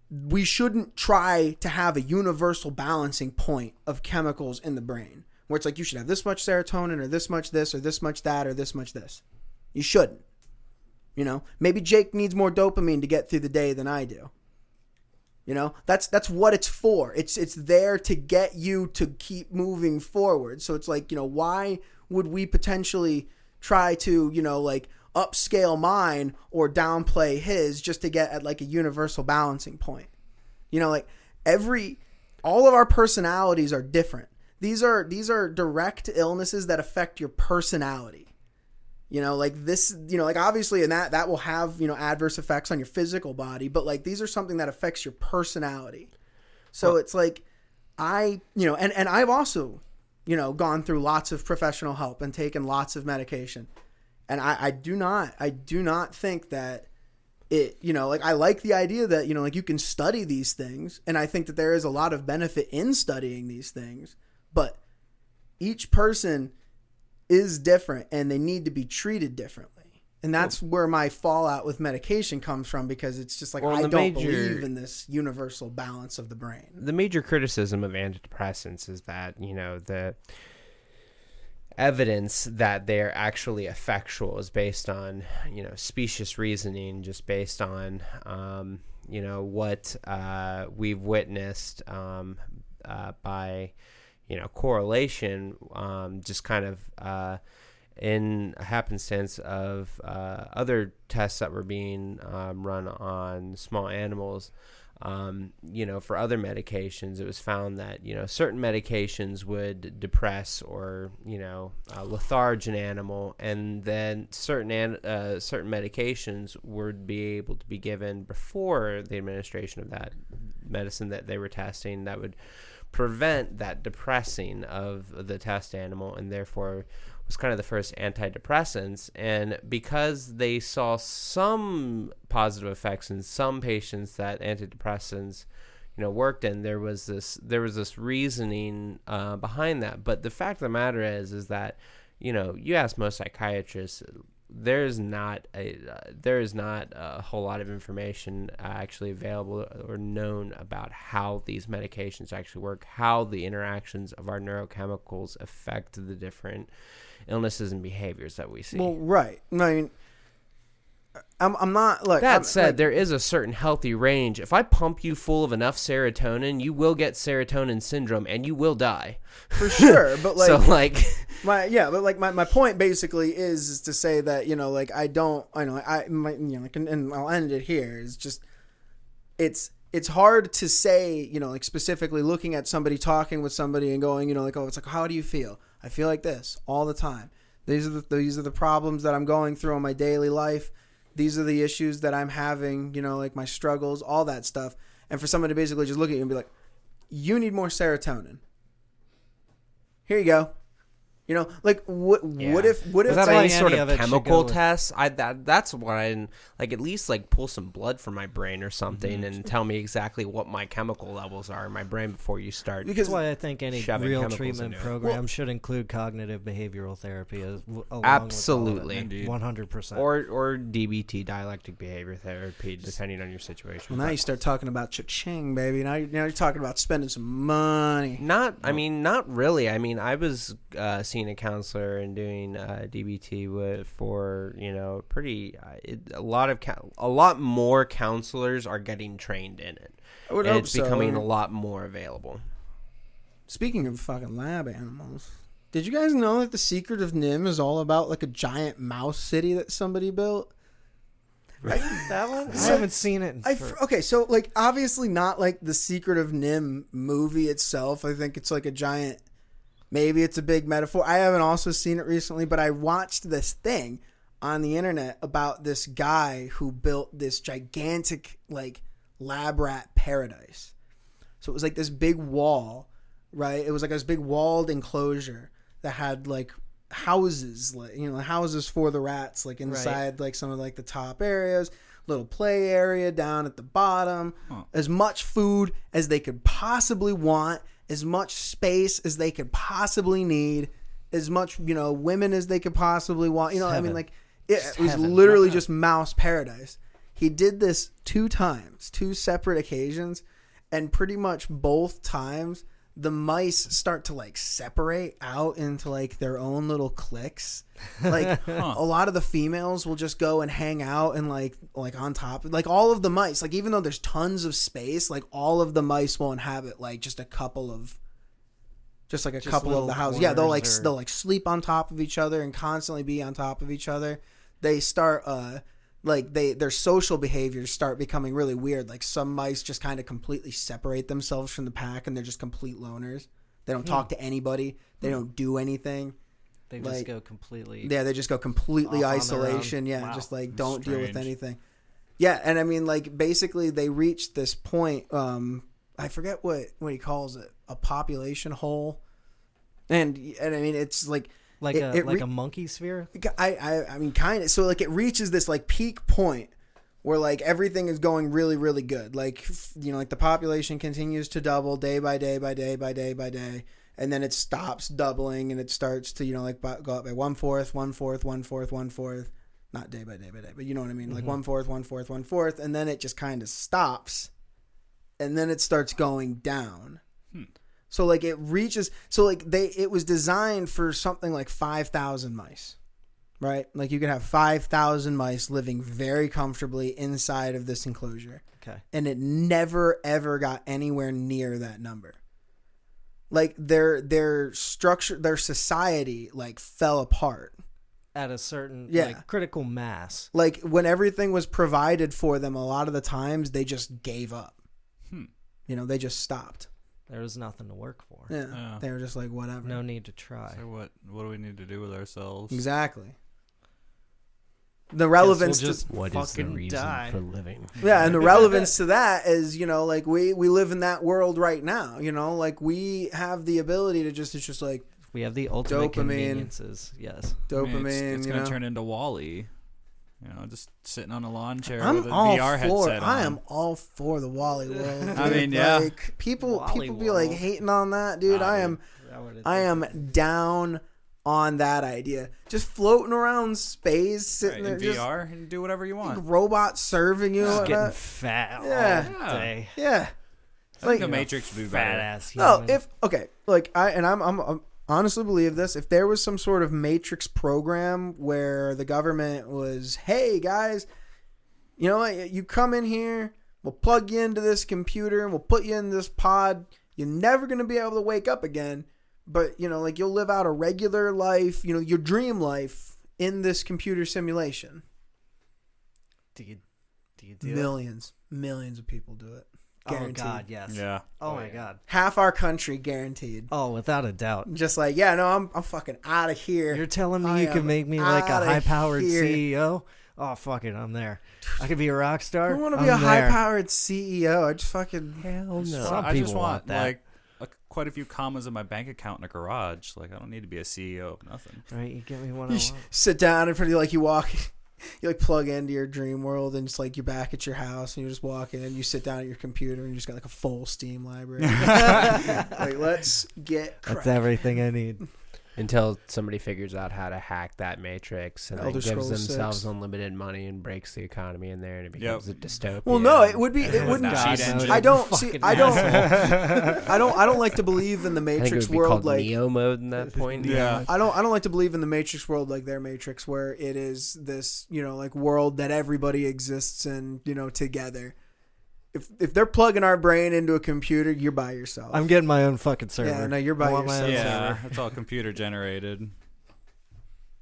we shouldn't try to have a universal balancing point of chemicals in the brain where it's like you should have this much serotonin or this much this or this much that or this much this. You shouldn't. Maybe Jake needs more dopamine to get through the day than I do. That's what it's for. It's there to get you to keep moving forward. So it's like, why would we potentially try to, like upscale mine or downplay his just to get at like a universal balancing point? Like all of our personalities are different. These are direct illnesses that affect your personality. Like this, like obviously, and that will have, adverse effects on your physical body, but like these are something that affects your personality. So it's like and I've also, gone through lots of professional help and taken lots of medication. And I do not think that it, like I like the idea that, like you can study these things. And I think that there is a lot of benefit in studying these things, but each person is different and they need to be treated differently. And that's where my fallout with medication comes from, because it's just like, I don't believe in this universal balance of the brain. The major criticism of antidepressants is that, the evidence that they're actually effectual is based on, specious reasoning, just based on, what we've witnessed by correlation, just kind of in a happenstance of other tests that were being run on small animals. For other medications, it was found that, certain medications would depress or, letharge an animal, and then certain medications would be able to be given before the administration of that medicine that they were testing that would prevent that depressing of the test animal, and therefore was kind of the first antidepressants. And because they saw some positive effects in some patients that antidepressants worked in, there was this reasoning behind that. But the fact of the matter is that you ask most psychiatrists, there is not a whole lot of information actually available or known about how these medications actually work, how the interactions of our neurochemicals affect the different illnesses and behaviors that we see. Well, right. I mean, I'm not like. That said, there is a certain healthy range. If I pump you full of enough serotonin, you will get serotonin syndrome and you will die. For sure, but like, so like, my point basically is to say that like and I'll end it here. Is just it's hard to say like specifically looking at somebody, talking with somebody, and going like, oh, it's like, how do you feel? I feel like this all the time. These are the problems that I'm going through in my daily life. These are the issues that I'm having, like my struggles, all that stuff. And for someone to basically just look at you and be like, you need more serotonin. Here you go. You know, like what if without why any sort any of of it should chemical go with- tests, that's what I like. At least like pull some blood from my brain or something and tell me exactly what my chemical levels are in my brain before you start. because That's why I think any shoving real chemicals treatment into it. program should include cognitive behavioral therapy along Absolutely. Indeed. 100%. or DBT, dialectic behavior therapy, depending on your situation. well, now you start talking about cha-ching, baby. Now you're talking about spending some money. Not really. I mean, I was seeing a counselor and doing DBT for a lot more counselors are getting trained in it. I would And hope it's so. becoming a lot more available. Speaking of fucking lab animals, did you guys know that the secret of Nim is all about like a giant mouse city that somebody built? that one? I haven't seen it. Okay, so like obviously not like the Secret of Nim movie itself. I think it's like a giant. Maybe it's a big metaphor. I haven't also seen it recently, but I watched this thing on the internet about this guy who built this gigantic like lab rat paradise. So it was like this big wall, right? It was like this big walled enclosure that had like houses, like houses for the rats, like inside like some of like the top areas, little play area down at the bottom, as much food as they could possibly want, as much space as they could possibly need, as much women as they could possibly want. I mean, like it was literally just mouse paradise. He did this 2 times, 2 separate occasions, and pretty much both times the mice start to like separate out into like their own little cliques. Like a lot of the females will just go and hang out and like on top, like all of the mice, like even though there's tons of space, like all of the mice will inhabit like just a couple of the houses. Yeah, they'll like sleep on top of each other and constantly be on top of each other. They start their social behaviors start becoming really weird. Like some mice just kind of completely separate themselves from the pack and they're just complete loners. They don't talk to anybody. They don't do anything. They just go completely. Yeah, they just go completely off on their isolation. own. Yeah, Wow. just like don't deal with Strange. anything. Yeah, and I mean like basically they reached this point. I forget what he calls it, a population hole. And I mean it's like a monkey sphere. I mean kind of, so like it reaches this like peak point where like everything is going really really good, like like the population continues to double day by day by day by day by day, and then it stops doubling and it starts to like go up by 1/4 1/4 1/4 1/4, not day by day by day, but you know what I mean, like 1/4 1/4 1/4, and then it just kind of stops and then it starts going down. So like it reaches, so like it was designed for something like 5,000 mice, right? Like you could have 5,000 mice living very comfortably inside of this enclosure. Okay. And it never ever got anywhere near that number. Like their structure, their society like fell apart At a certain like critical mass. Like when everything was provided for them, a lot of the times they just gave up. They just stopped. There was nothing to work for. Yeah. They were just like, whatever. No need to try. So what do we need to do with ourselves? Exactly. The relevance what is the reason for living? and the relevance to that is, like we live in that world right now. Like we have the ability to it's just like we have the ultimate dopamine. Conveniences. Yes. Dopamine. It's going to turn into WALL-E. Just sitting on a lawn chair I'm with a all VR for. headset on. I am all for the WALL-E world. I mean, dude. yeah. Like people WALL-E be like world. hating on that, dude. I am down on that idea. Just floating around space, sitting in there, VR, and do whatever you just want. robots serving you. Just and getting that. fat Yeah. all day. Yeah. I think the Matrix would be Fat better. ass No, human. I'm honestly believe this. If there was some sort of Matrix program where the government was, hey guys, you know what? You come in here, we'll plug you into this computer and we'll put you in this pod. You're never going to be able to wake up again, but like you'll live out a regular life, your dream life in this computer simulation. Do you do Millions of people do it. it? Guaranteed. Oh God, yes. Yeah. Oh my God. Half our country guaranteed. Oh, without a doubt. Just like, yeah, no, I'm fucking out of here. You're telling me I you can am make me like a outta high-powered here. CEO? Oh, fuck it, I'm there. I could be a rock star. I don't want to be a high-powered CEO. I just fucking Hell no. Some I just people want want that. like quite a few commas in my bank account in a garage. Like, I don't need to be a CEO of nothing. Right, you get me what I You want. sit down in front of you, like you walk, you like plug into your dream world, and it's like you're back at your house, and you just walk in, and you sit down at your computer, and you just got like a full Steam library. Like, let's get That's cracking. everything I need. Until somebody figures out how to hack that matrix and then Elder gives Scrolls themselves 6. unlimited money and breaks the economy in there, and it becomes a dystopia. Well, no, it wouldn't. God, no, I don't see. fucking I don't. asshole. I don't like to believe in the I think it Matrix would be world called like. Neo mode in that point. Yeah. I don't like to believe in the Matrix world like their Matrix, where it is this, like world that everybody exists in, together. If they're plugging our brain into a computer, you're by yourself. I'm getting my own fucking server. Yeah, no, you're by I want my own yourself. Yeah, server. it's all computer generated.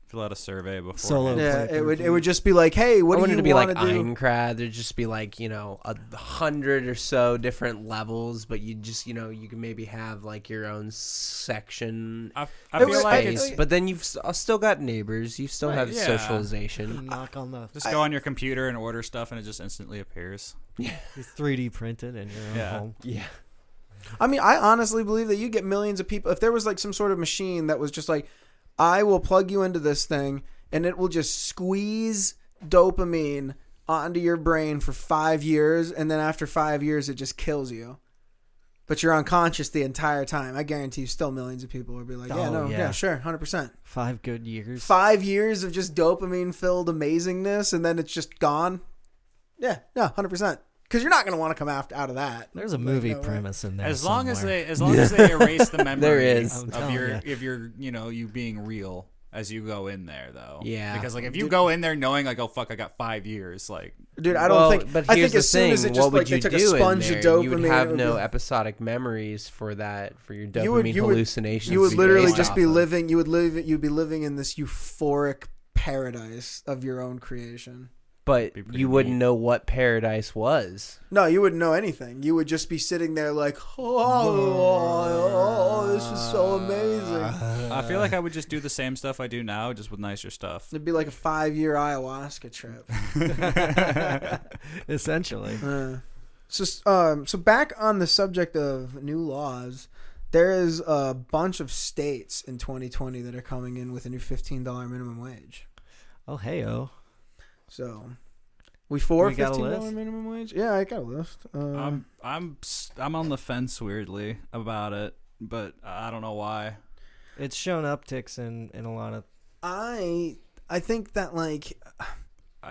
Fill out a survey before. Solo. Yeah, playthrough. it would just be like, hey, what I do want you it to be like want to do? Aincrad. There'd just be like 100 or so different levels, but you just you can maybe have like your own section. I It feel was- like Space, it's but then you've still got neighbors. You still Right, have yeah. socialization. Knock on the just go on your computer and order stuff, and it just instantly appears. 3D printed in your own Yeah. home. Yeah. I mean, I honestly believe that you get millions of people. If there was like some sort of machine that was just like, I will plug you into this thing, and it will just squeeze dopamine onto your brain for 5 years, and then after 5 years, it just kills you. But you're unconscious the entire time. I guarantee you, still millions of people will be like, yeah, Oh, no, yeah. yeah, sure, 100%. 5 good years. 5 years of just dopamine-filled amazingness, and then it's just gone. Yeah, 100%. Because you're not going to want to come out of that. There's a movie No way. premise in there. As long as somewhere. they erase the memory There is. I'm of telling your ya. if you're you being real as you go in there though. Yeah. Because like if you go in there knowing like, oh fuck, I got 5 years, like Dude, I don't think. But I here's think as the soon thing, as it just what would like they you took a do in sponge there? of dopamine, You would it have would no be- episodic memories for your dopamine You would- hallucinations. You would be literally based just off be of. living. You'd be living in this euphoric paradise of your own creation. But Be pretty you wouldn't neat. know what paradise was. No, you wouldn't know anything. You would just be sitting there like, oh, this is so amazing. I feel like I would just do the same stuff I do now, just with nicer stuff. It'd be like a 5-year ayahuasca trip. Essentially. So back on the subject of new laws, there is a bunch of states in 2020 that are coming in with a new $15 minimum wage. Oh, hey-oh. So, we for We got a $15 list? minimum wage? Yeah, I got a list. I'm on the fence weirdly about it, but I don't know why. It's shown upticks in a lot of... I think that like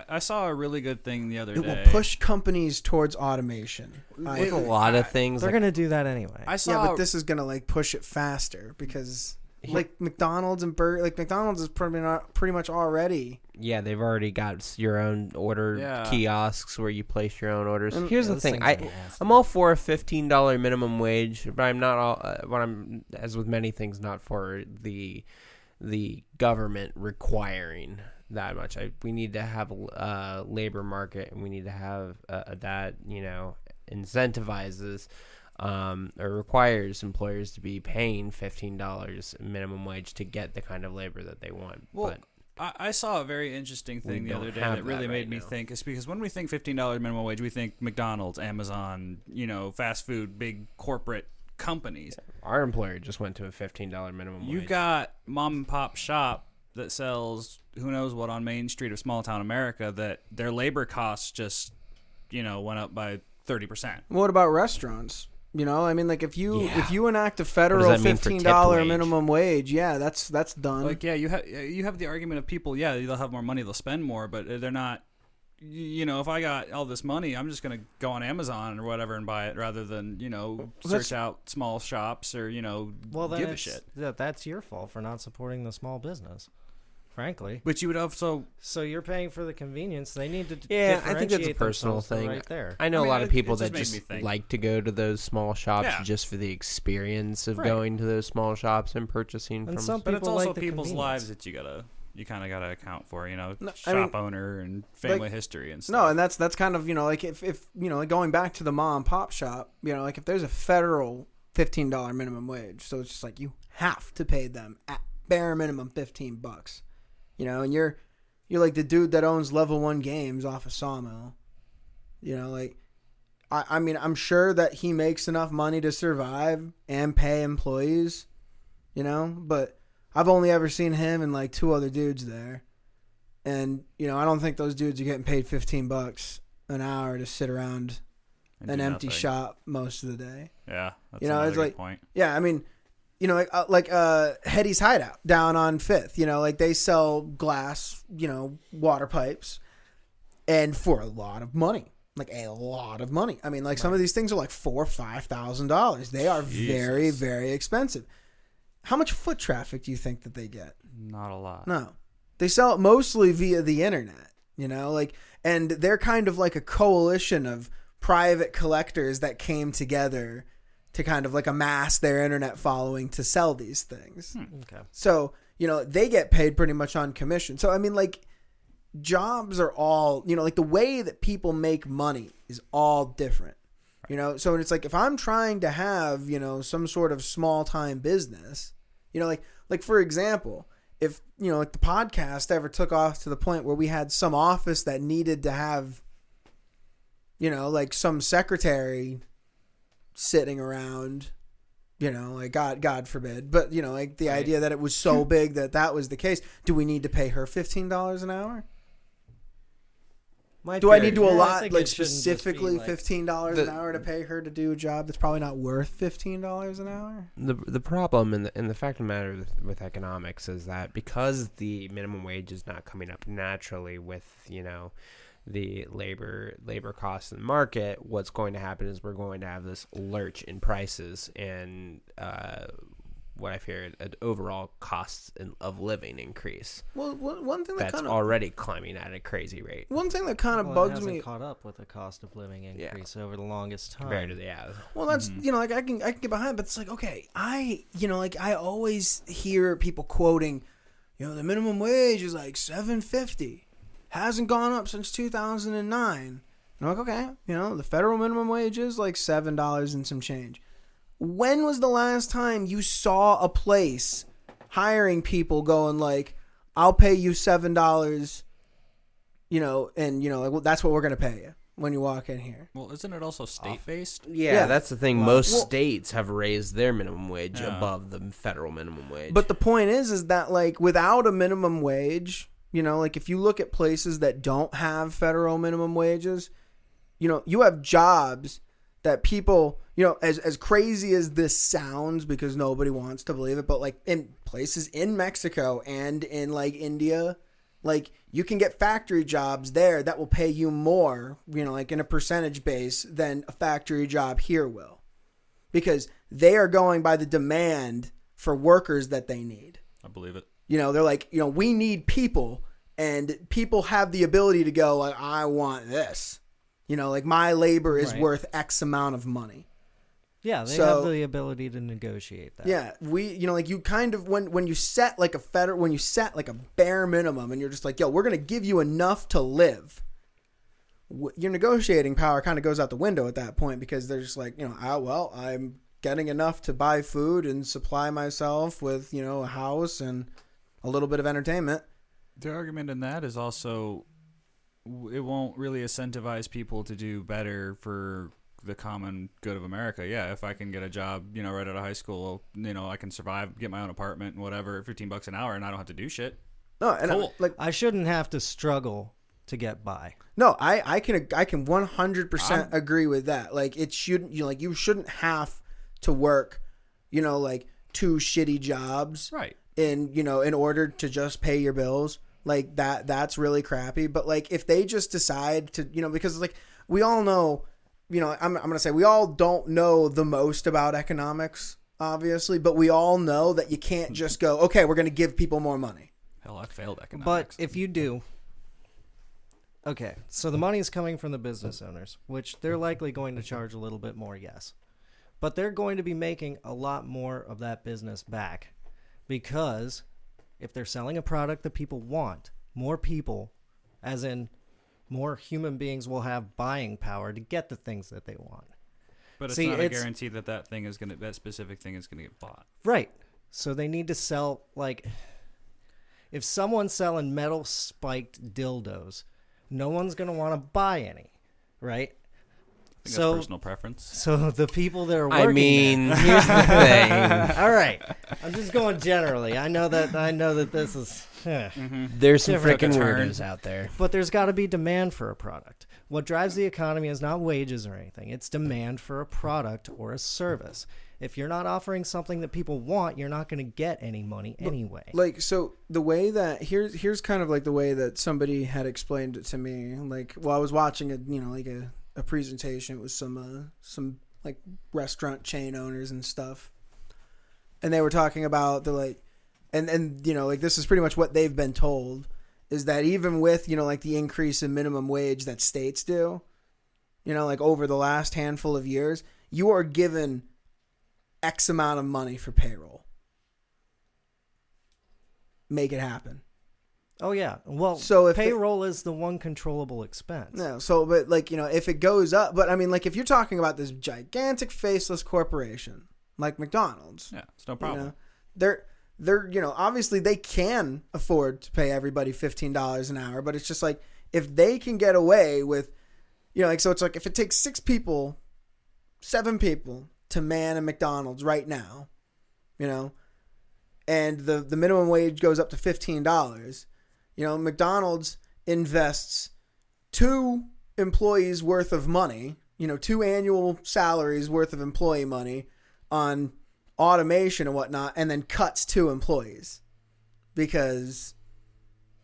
I saw a really good thing the other it day. will push companies towards automation. With a lot of things. They're Like, going to do that anyway. I saw Yeah, but this is gonna like push it faster because like McDonald's and McDonald's is pretty much already. yeah, they've already got your own order Yeah. kiosks where you place your own orders. And- Here's Yeah, the those thing. things are nasty. I'm all for a $15 minimum wage, but I'm not all. What I'm, as with many things, not for the government requiring that much. We need to have a labor market, and we need to have that incentivizes or requires employers to be paying $15 minimum wage to get the kind of labor that they want. Well, but I saw a very interesting thing We the don't other day have that really that made right me now. think. Is because when we think $15 minimum wage, we think McDonald's, Amazon, fast food, big corporate companies. our employer just went to a $15 minimum wage. You've got mom and pop shop that sells who knows what on Main Street of small town America that their labor costs just went up by 30%. What about restaurants? I mean, like if you enact a What federal does that mean for tip $15 wage? minimum wage, yeah, that's done. Like you have the argument of people, they'll have more money, they'll spend more, but they're not. If I got all this money, I'm just gonna go on Amazon or whatever and buy it rather than that's- search out small shops or Well, then give a it's- shit. that's your fault for not supporting the small business, frankly. But you would also. So you're paying for the convenience. They need to Yeah, I think that's a differentiate personal themselves thing. right there. I know I mean, a lot of it people just that made me just think. like to go to those small shops Yeah. just for the experience of Right. going to those small shops and purchasing And from. some But it's people also like the people's convenience. lives that you kind of gotta account for. No, I Shop mean, owner and family history and stuff. No, and that's kind of like if like going back to the mom and pop shop, like if there's a federal $15 minimum wage, so it's just like you have to pay them at bare minimum $15, and you're like the dude that owns Level 1 Games off of Sawmill, like I mean, I'm sure that he makes enough money to survive and pay employees, you know, but I've only ever seen him and like 2 other dudes there. And, you know, I don't think those dudes are getting paid $15 an hour to sit around And an do empty nothing. shop most of the day. Yeah, that's You know, another it's good like- point. Yeah, I mean, you know, like Hetty's Hideout down on 5th, you know, like they sell glass, you know, water pipes, and for a lot of money. Like a lot of money. I mean, like some of these things are like $4,000 or $5,000. They are very, Jesus. very expensive. How much foot traffic do you think that they get? Not a lot. No, they sell it mostly via the internet. You know, like, and they're kind of like a coalition of private collectors that came together to kind of like amass their internet following to sell these things. Okay. So, you know, they get paid pretty much on commission. So, I mean, like, jobs are all, you know, like the way that people make money is all different, you know? So it's like, if I'm trying to have, you know, some sort of small time business, you know, like for example, if, you know, like the podcast ever took off to the point where we had some office that needed to have, you know, like some secretary sitting around, you know, like God forbid, but you know, like the idea that it was so big that was the case. Do we need to pay her $15 an hour? Do I need to allot like specifically $15 an hour to pay her to do a job that's probably not worth $15 an hour? The problem and the fact of the matter with economics is that because the minimum wage is not coming up naturally with, you know, the labor costs in the market, what's going to happen is we're going to have this lurch in prices and what I've heard, an overall costs of living increase. Well, one thing that That's kind of already climbing at a crazy rate one thing that kind of Well, it bugs hasn't me. caught up with the cost of living increase over the longest time. compared to the Well, that's you know, like I can get behind, but it's like okay, you know, like I always hear people quoting, you know, the minimum wage is like $7.50, hasn't gone up since 2009. And I'm like, okay, you know, the federal minimum wage is like $7 and some change. When was the last time you saw a place hiring people going like, I'll pay you $7, you know, and you know, like, well, that's what we're gonna pay you when you walk in here. Well, isn't it also state-based? Yeah, that's the thing. Well, Most states have raised their minimum wage Yeah. above the federal minimum wage. But the point is that like without a minimum wage, you know, like if you look at places that don't have federal minimum wages, you know, you have jobs that people, you know, as crazy as this sounds because nobody wants to believe it, but like in places in Mexico and in like India, like you can get factory jobs there that will pay you more, you know, like in a percentage base than a factory job here will. Because they are going by the demand for workers that they need. I believe it. You know, they're like, you know, we need people, and people have the ability to go like, I want this. You know, like my labor is Right. worth X amount of money. Yeah, they So- have the ability to negotiate that. Yeah, you know, like you kind of when you set like when you set like a bare minimum, and you're just like, yo, we're gonna give you enough to live. Your negotiating power kind of goes out the window at that point because they're just like, you know, I'm getting enough to buy food and supply myself with, you know, a house and a little bit of entertainment. The argument in that is also it won't really incentivize people to do better for the common good of America. Yeah, if I can get a job, you know, right out of high school, you know, I can survive, get my own apartment and whatever, $15 an hour, and I don't have to do shit. No, and Cool. I shouldn't have to struggle to get by. No, I can 100% agree with that. Like it shouldn't, you know, like you shouldn't have to work, you know, like 2 shitty jobs, Right. in, you know, in order to just pay your bills. Like that's really crappy. But like if they just decide to, you know, because like we all know, you know, I'm gonna say we all don't know the most about economics, obviously, but we all know that you can't just go, okay, we're gonna give people more money. Hell, I failed But economics. if you do, okay, so the money is coming from the business owners, which they're likely going to charge a little bit more, yes. But they're going to be making a lot more of that business back because if they're selling a product that people want, more people, as in more human beings, will have buying power to get the things that they want. But it's See, not a it's- guarantee that that specific thing is gonna get bought. Right. So they need to sell, like, if someone's selling metal spiked dildos, no one's going to want to buy any, right? That's personal preference. So the people that are working I mean, there, here's the thing. all right, I'm just going generally. I know that this is, There's some Different freaking turn. weirdos out there. but there's got to be demand for a product. What drives the economy is not wages or anything. It's demand for a product or a service. If you're not offering something that people want, you're not going to get any money anyway. Like, so the way that here's kind of like the way that somebody had explained it to me. Like, well, I was watching a presentation with some like restaurant chain owners and stuff, and they were talking about the like, and like this is pretty much what they've been told, is that even with like the increase in minimum wage that states do, like over the last handful of years, you are given X amount of money for payroll. Make it happen. Oh yeah. Well, So if payroll is the one controllable expense. No, so but like if it goes up, but I mean like if you're talking about this gigantic faceless corporation like McDonald's, Yeah, it's no problem. they're obviously they can afford to pay everybody $15 an hour, but it's just like if they can get away with, so it's like if it takes 7 people to man a McDonald's right now, and the minimum wage goes up to $15. McDonald's invests 2 employees worth of money, 2 annual salaries worth of employee money on automation and whatnot, and then cuts 2 employees because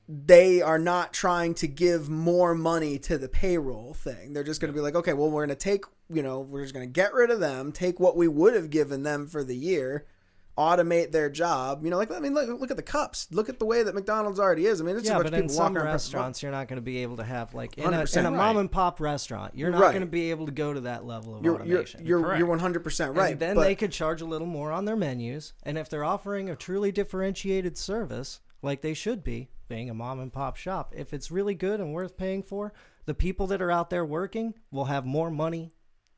they are not trying to give more money to the payroll thing. They're just going to be like, okay, well, we're going to take, we're just going to get rid of them, take what we would have given them for the year, automate their job. Look at the cups. Look at the way that McDonald's already is. I mean, it's a bunch but of in people some walking around. restaurants, you're not going to be able to have like in a 100% mom and pop restaurant. You're not Right. going to be able to go to that level of You're automation. you're Correct. 100% right. And then but they could charge a little more on their menus, and if they're offering a truly differentiated service, like they should be, being a mom and pop shop, if it's really good and worth paying for, the people that are out there working will have more money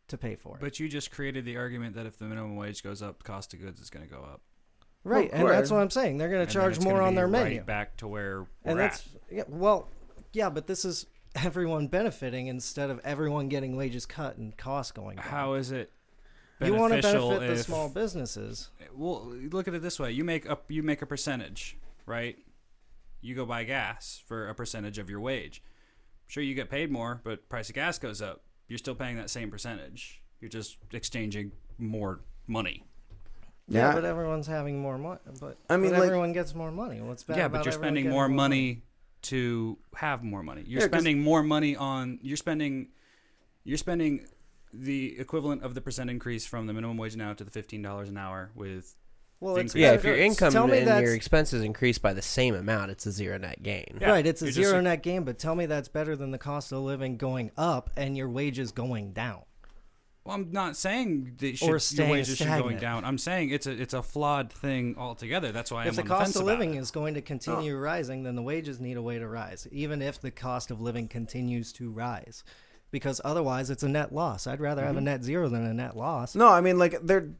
to pay for it. But you just created the argument that if the minimum wage goes up, cost of goods is going to go up. Right, Well, and that's correct. what I'm saying. They're going And to then charge it's more gonna on be their right menu. back to where And we're that's but this is everyone benefiting instead of everyone getting wages cut and costs going down. How is it you want to beneficial benefit the if- small businesses? Well, look at it this way: you make a percentage, right? You go buy gas for a percentage of your wage. Sure, you get paid more, but price of gas goes up. You're still paying that same percentage. You're just exchanging more money. Yeah, but everyone's having more money. But I mean, but like- everyone gets more money. What's bad? Yeah, about but you're everyone spending getting more money to have more money. You're Yeah, 'cause- spending more money on. You're spending the equivalent of the percent increase from the minimum wage now to the $15 an hour with. Well, it's Yeah, Yeah, if your income Tell me and that's your expenses increase by the same amount, it's a zero net gain. Yeah, right. It's a you're just zero a- net gain. But tell me that's better than the cost of living going up and your wages going down. Well, I'm not saying that Or your staying wages should be going stagnant. down. I'm saying it's a flawed thing altogether. That's why If I'm the on cost fence of about living it. is going to continue rising, then the wages need a way to rise, even if the cost of living continues to rise. Because otherwise, it's a net loss. I'd rather have a net zero than a net loss. No, I mean like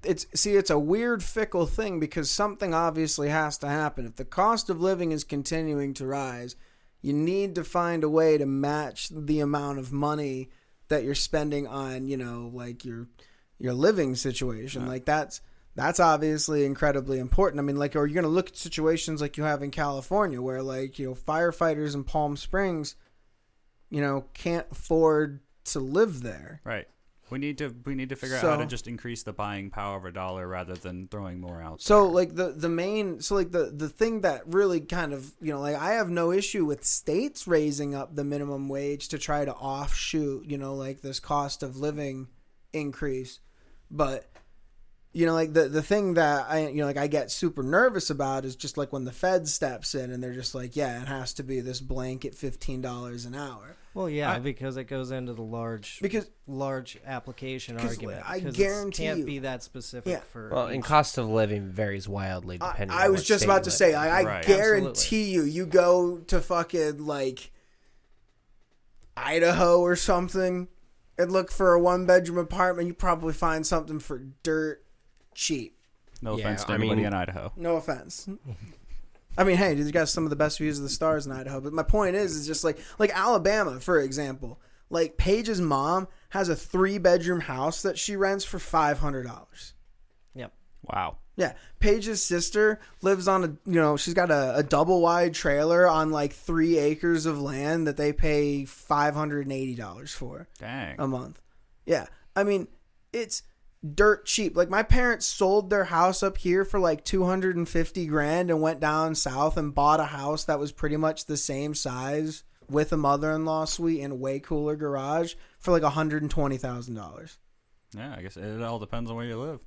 it's a weird fickle thing because something obviously has to happen. If the cost of living is continuing to rise, you need to find a way to match the amount of money that you're spending on, like your living situation. Like that's obviously incredibly important. I mean, like, or you're going to look at situations like you have in California where like, firefighters in Palm Springs, can't afford to live there. Right. We need to figure out how to just increase the buying power of a dollar rather than throwing more out. So like the thing that really kind of, like I have no issue with states raising up the minimum wage to try to offshoot, like this cost of living increase. But like the thing that I get super nervous about is just like when the Fed steps in and they're just like, yeah, it has to be this blanket $15 an hour. Well, yeah, because it goes into the large application argument. I 'Cause guarantee it can't you- be that specific Yeah. for. Well, and each- cost of living varies wildly depending on I was what just state about you to live say, in. I Right. guarantee you go to fucking like Idaho or something and look for a 1-bedroom apartment, you probably find something for dirt cheap. No Yeah, offense to I anybody mean- in Idaho. No offense. I mean, hey, you got some of the best views of the stars in Idaho. But my point is just like Alabama, for example. Like Paige's mom has a 3-bedroom house that she rents for $500. Yep. Wow. Yeah, Paige's sister lives on she's got a double wide trailer on like 3 acres of land that they pay $580 for. Dang. A month. Yeah, I mean, it's dirt cheap. Like my parents sold their house up here for like $250,000 and went down south and bought a house that was pretty much the same size with a mother-in-law suite and a way cooler garage for like $120,000. Yeah, I guess it all depends on where you live.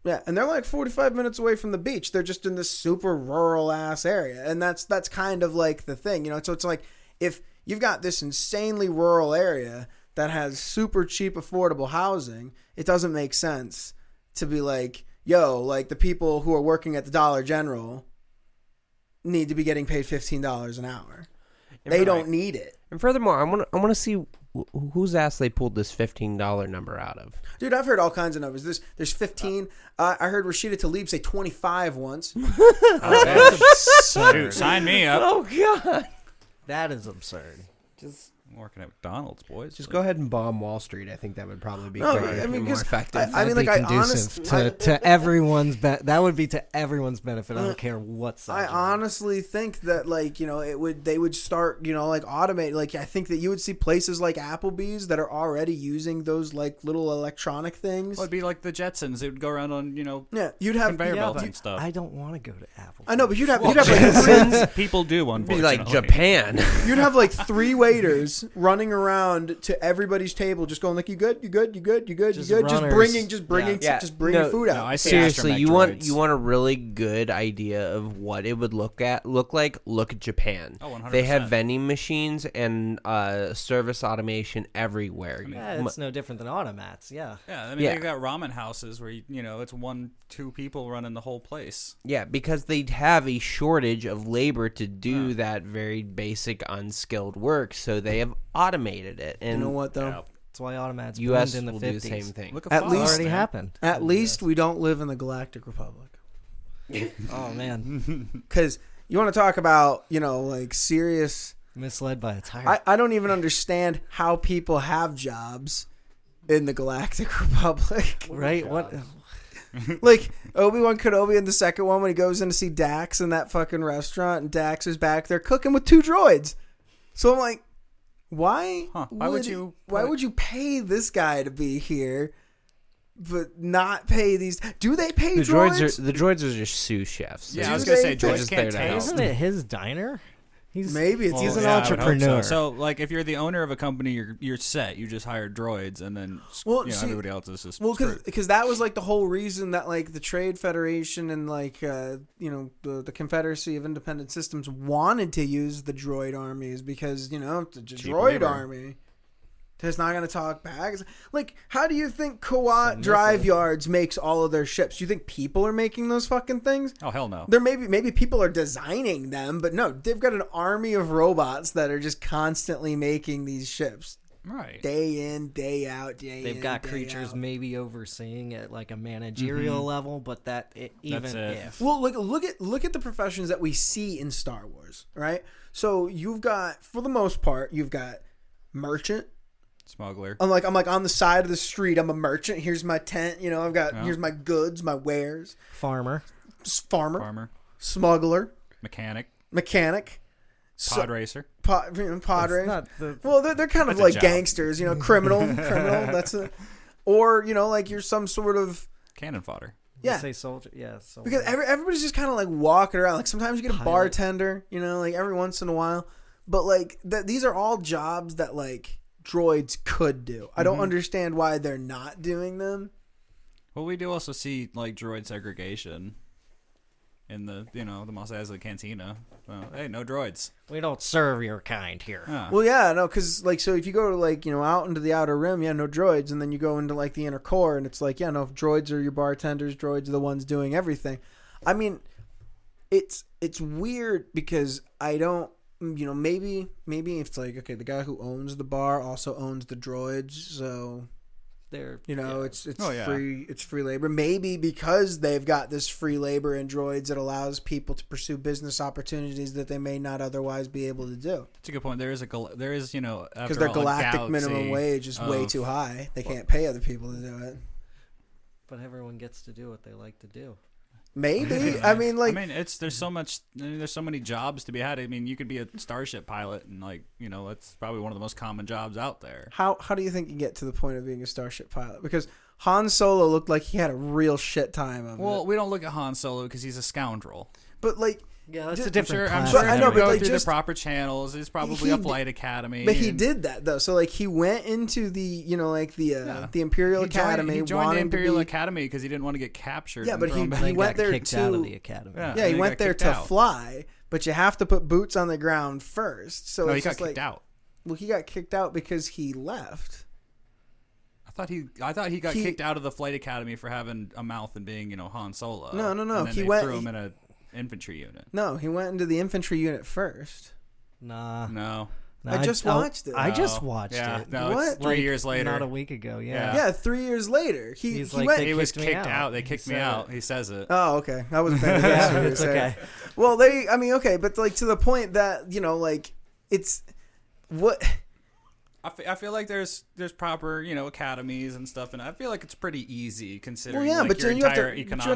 Yeah, and they're like 45 minutes away from the beach. They're just in this super rural ass area, and that's kind of like the thing, So it's like if you've got this insanely rural area that has super cheap, affordable housing, it doesn't make sense to be like, yo, like the people who are working at the Dollar General need to be getting paid $15 an hour. They don't need it. And furthermore, I want to see whose ass they pulled this $15 number out of. Dude, I've heard all kinds of numbers. There's 15. I heard Rashida Tlaib say 25 once. That's absurd. Dude, sign me up. Oh God, That is absurd. just I'm working at McDonald's, boys. go ahead and bomb Wall Street. I think that would probably be No, great. I mean, more 'cause effective. I mean, That'd like, be I conducive honest- to everyone's that would be to everyone's benefit. I don't care what side. I you're on. honestly think that like they would start like automate. Like I think that you would see places like Applebee's that are already using those like little electronic things. Well, it'd be like the Jetsons. They would go around on Yeah, you'd have conveyor Yeah, belts but and stuff. I don't want to go to Apple. I know, but you'd have Jetsons? People do, Be unfortunately. like Japan. you'd have like 3 waiters running around to everybody's table, just going like, "You good? You good? You good? You good? You Just good?" runners. Just bringing Yeah. bringing food out. No, I see Seriously, astromech you droids. want a really good idea of what it would look like? Look at Japan. Oh, 100%. They have vending machines and service automation everywhere. Yeah, it's no different than automats. Yeah. Yeah, I mean, Yeah. they've got ramen houses where, it's 1-2 people running the whole place. Yeah, because they have a shortage of labor to do that very basic unskilled work, so they have automated it. And You know what though? Yeah. That's why automats U.S. boomed in the will 50s. do the same thing. Look at At Fox, least- Already man. happened. At least we don't live in the Galactic Republic. Oh man, Because you want to talk about like serious. misled by a tyrant. I don't even understand how people have jobs in the Galactic Republic. Right? What? Like Obi-Wan Kenobi in the second one when he goes in to see Dax in that fucking restaurant and Dax is back there cooking with 2 droids. So I'm like, why? Huh. Why would you Why put- would you pay this guy to be here, but not pay these? Do they pay The droids? droids are just sous chefs. Yeah, Do I was going to say, they- They're droids just can't there to help. taste. Isn't it his diner? He's Maybe it's he's an Yeah, I would hope entrepreneur. So, like, if you're the owner of a company, you're set. You just hire droids, and then Well, see- everybody else is just Well, screwed. because that was like the whole reason that like the Trade Federation and like the Confederacy of Independent Systems wanted to use the droid armies because the droid labor. army is not going to talk back. Like, how do you think Kawat Drive Yards makes all of their ships? Do you think people are making those fucking things? Oh, hell no. There maybe people are designing them, but no, they've got an army of robots that are just constantly making these ships. Right. Day in, day out, They've got day creatures out. maybe overseeing at like a managerial level, but even it. if Well, look at the professions that we see in Star Wars, right? So you've got, for the most part, you've got merchant. Smuggler. I'm like on the side of the street. I'm a merchant. Here's my tent. I've got here's my goods, my wares. farmer, Farmer. Smuggler, Mechanic. mechanic, Pod racer. pod It's race. not the Well, they're kind of That's a like job. gangsters, criminal. That's a, or like you're some sort of Cannon fodder. yeah. say soldier. Yeah, soldier. Because everybody's just kind of like walking around. Like sometimes you get a Pilot. bartender, like every once in a while. But like these are all jobs that like droids could do. I don't understand why they're not doing them. Well, we do also see like droid segregation in the the Mos Eisley Cantina. Well, hey, no droids. we don't serve your kind here. Huh. Well, yeah, no, because like so if you go to like out into the outer rim, no droids, and then you go into like the inner core, and it's like no droids are your bartenders. Droids are the ones doing everything. I mean, it's weird because I don't. Maybe it's like okay, the guy who owns the bar also owns the droids, so They're It's Oh, yeah. free labor. Maybe because they've got this free labor in droids, it allows people to pursue business opportunities that they may not otherwise be able to do. That's a good point. There is Because their galactic minimum wage is way too high. They can't pay other people to do it. but everyone gets to do what they like to do. Maybe. There's so many jobs to be had. I mean, you could be a starship pilot, and that's probably one of the most common jobs out there. How do you think you get to the point of being a starship pilot? Because Han Solo looked like he had a real shit time of it. Well, we don't look at Han Solo because he's a scoundrel. But Yeah, that's Just- a different I'm class. sure I he know, would but, go like, through just- the proper channels. He's probably a flight academy. But he did that though. So he went into the the Imperial Academy. He joined the wanting to Imperial be- Academy because he didn't want to get captured. Yeah, and but thrown he back. Then went got there kicked to- out of the academy. Yeah. Yeah, he and went got there kicked to out. fly, but you have to put boots on the ground first. So No, he it's got just kicked out. Well, he got kicked out because he left. I thought he got kicked out of the flight academy for having a mouth and being Han Solo. No. And then He they went- threw him in an infantry unit. No, he went into the infantry unit first. Nah. No. I just watched it. I just No. watched Yeah, it. no, What? it's 3 years later. Not a week ago. Yeah. Yeah, 3 years later, He's he like, went. He was kicked me kicked out. out. They He kicked me said out. it. He says it. Oh, okay. I was paying Yeah, attention. it's okay. Well, okay, but to the point that it's what. I feel like there's proper academies and stuff, and I feel like it's pretty easy Well, considering yeah, but your then you have entire to economic.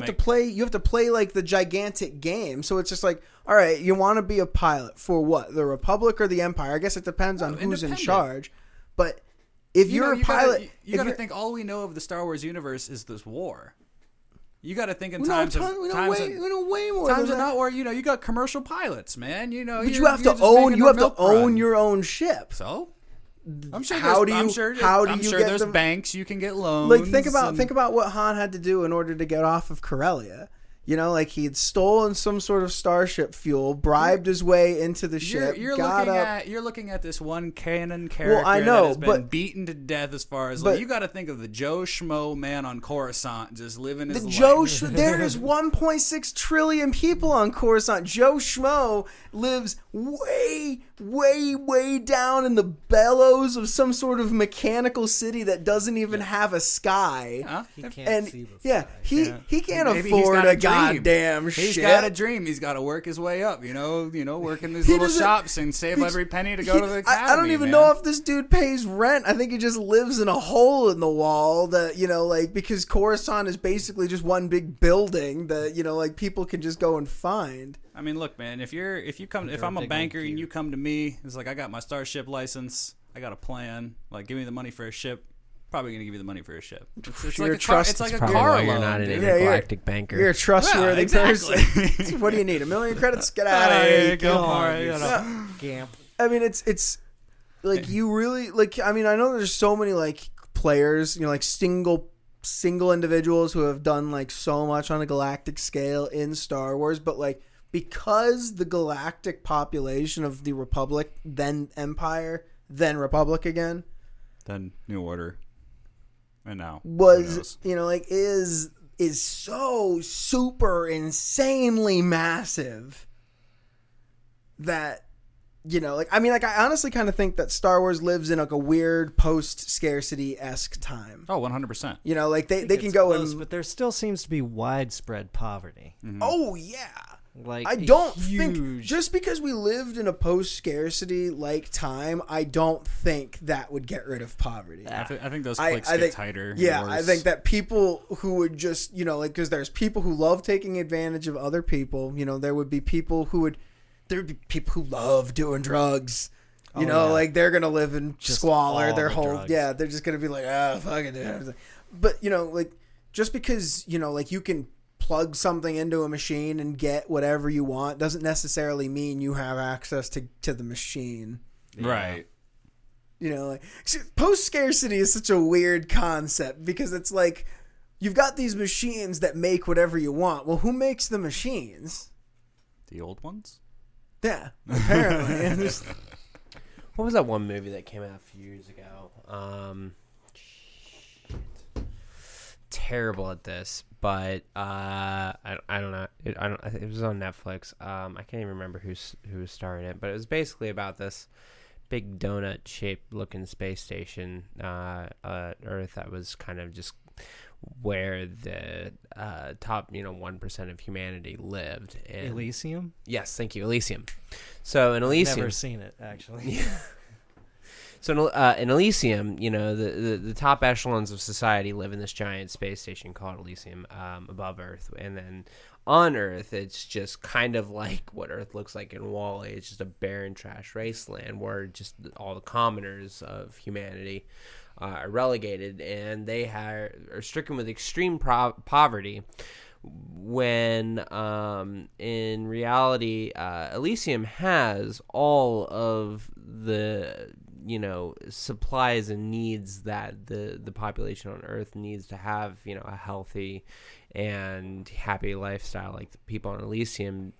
you have to play like the gigantic game. So it's just like, all right, you want to be a pilot for what? The Republic or the Empire? I guess it depends on who's in independent. charge. But if you're a pilot, you got to think all we know of the Star Wars universe is this war. You got to think in we know times of way more. times than of that. not where you got commercial pilots, man. But you have to own your own ship. So I'm sure. How do you? I'm sure, how do I'm you sure get there's them? banks you can get loans. Like think about what Han had to do in order to get off of Corellia. He had stolen some sort of starship fuel, bribed his way into the ship. You're looking at this one canon character Well, I know, that has been but- beaten to death. As far as but- you got to think of the Joe Schmo man on Coruscant just living his The life. Joe there is 1.6 trillion people on Coruscant. Joe Schmo lives way, way, way down in the bellows of some sort of mechanical city that doesn't even have a sky. Huh? He can't And see the yeah, sky. he can't Maybe he's afford got a a dream. goddamn He's ship. got a dream. He's got to work his way up. Work in these He little doesn't- shops and save every penny to go to the academy. I don't even man. know if this dude pays rent. I think he just lives in a hole in the wall that, because Coruscant is basically just one big building that, people can just go and find. I mean, look, man. If I'm a big banker old and you come to me, it's like I got my starship license. I got a plan. Like, give me the money for a ship. Probably gonna give you the money for a ship. It's You're like a trust- it's like a Probably car why loan. you're not an dude. intergalactic banker. You're a trustworthy Yeah, exactly. person. What do you need? 1 million credits? Get out of here. Go God, for it, you're you know. Gamp. I mean, it's like you really like. I mean, I know there's so many like players, like single individuals who have done like so much on a galactic scale in Star Wars, but like because the galactic population of the Republic, then Empire, then Republic again, Then New Order, and now who was knows? is so super insanely massive that I honestly kind of think that Star Wars lives in like a weird post scarcity-esque time. Oh, 100%. They can go close, and but there still seems to be widespread poverty. oh yeah. Like I don't huge, think just because we lived in a post scarcity like time, I don't think that would get rid of poverty. I think those I cliques think- get tighter. and Yeah, I worse. think that people who would just, because there's people who love taking advantage of other people. There would be people who love doing drugs. Yeah. They're going to live in Just squalor all their the whole, drugs. yeah, they're just going to be like, oh, fuck it. But, just because, you can plug something into a machine and get whatever you want doesn't necessarily mean you have access to the machine. right. Post scarcity is such a weird concept because it's like you've got these machines that make whatever you want. Well, who makes the machines? The old ones. Yeah, apparently. And just- What was that one movie that came out a few years ago? Terrible at this, but I don't know. It was on Netflix. I can't even remember who starred it, but it was basically about this big donut-shaped looking space station, Earth, that was kind of just where the top 1% of humanity lived. And Elysium? yes, thank you, Elysium. So in Elysium, Never seen it actually. So in Elysium, the top echelons of society live in this giant space station called Elysium, above Earth. And then on Earth, it's just kind of like what Earth looks like in WALL-E. It's just a barren trash wasteland where just all the commoners of humanity are relegated, and they are stricken with extreme poverty. When in reality, Elysium has all of the supplies and needs that the population on Earth needs to have a healthy and happy lifestyle like the people on Elysium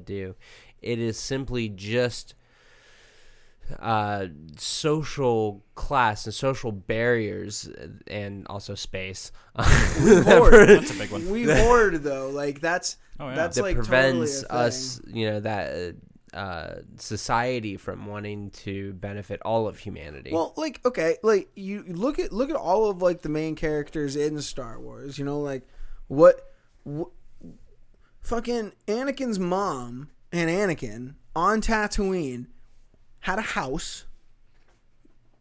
do. It is simply just social class and social barriers, and also space. That's a big one. We hoard though, like that's that like prevents totally us, that society from wanting to benefit all of humanity. Well, like, okay, like you look at all of like the main characters in Star Wars. Like what fucking Anakin's mom and Anakin on Tatooine had a house.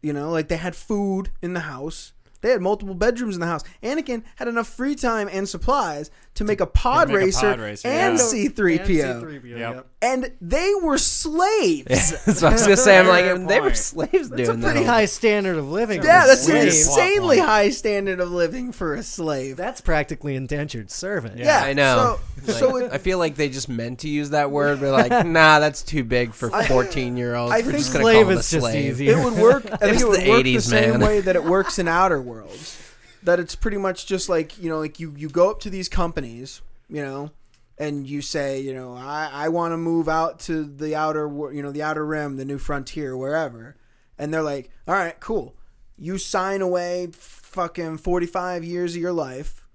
Like they had food in the house. They had multiple bedrooms in the house. Anakin had enough free time and supplies to make a pod racer and C-3PO. Yep. And they were slaves. So I was gonna say, I'm like, Fair they were point. slaves That's a doing pretty that. high standard of living. Yeah, for a that's an slave. insanely high standard of living for a slave. That's practically indentured servant. Yeah, I know. So I feel like they just meant to use that word, but like, nah, that's too big for 14-year-olds. I We're think just gonna slave call them a is just slave. easier. it would work. I think It's it would the work the 80s, same man. way that it works in Outer Worlds. That it's pretty much just like like you go up to these companies, and you say, I want to move out to the outer, the outer rim, the new frontier, wherever, and they're like, all right, cool. You sign away fucking 45 years of your life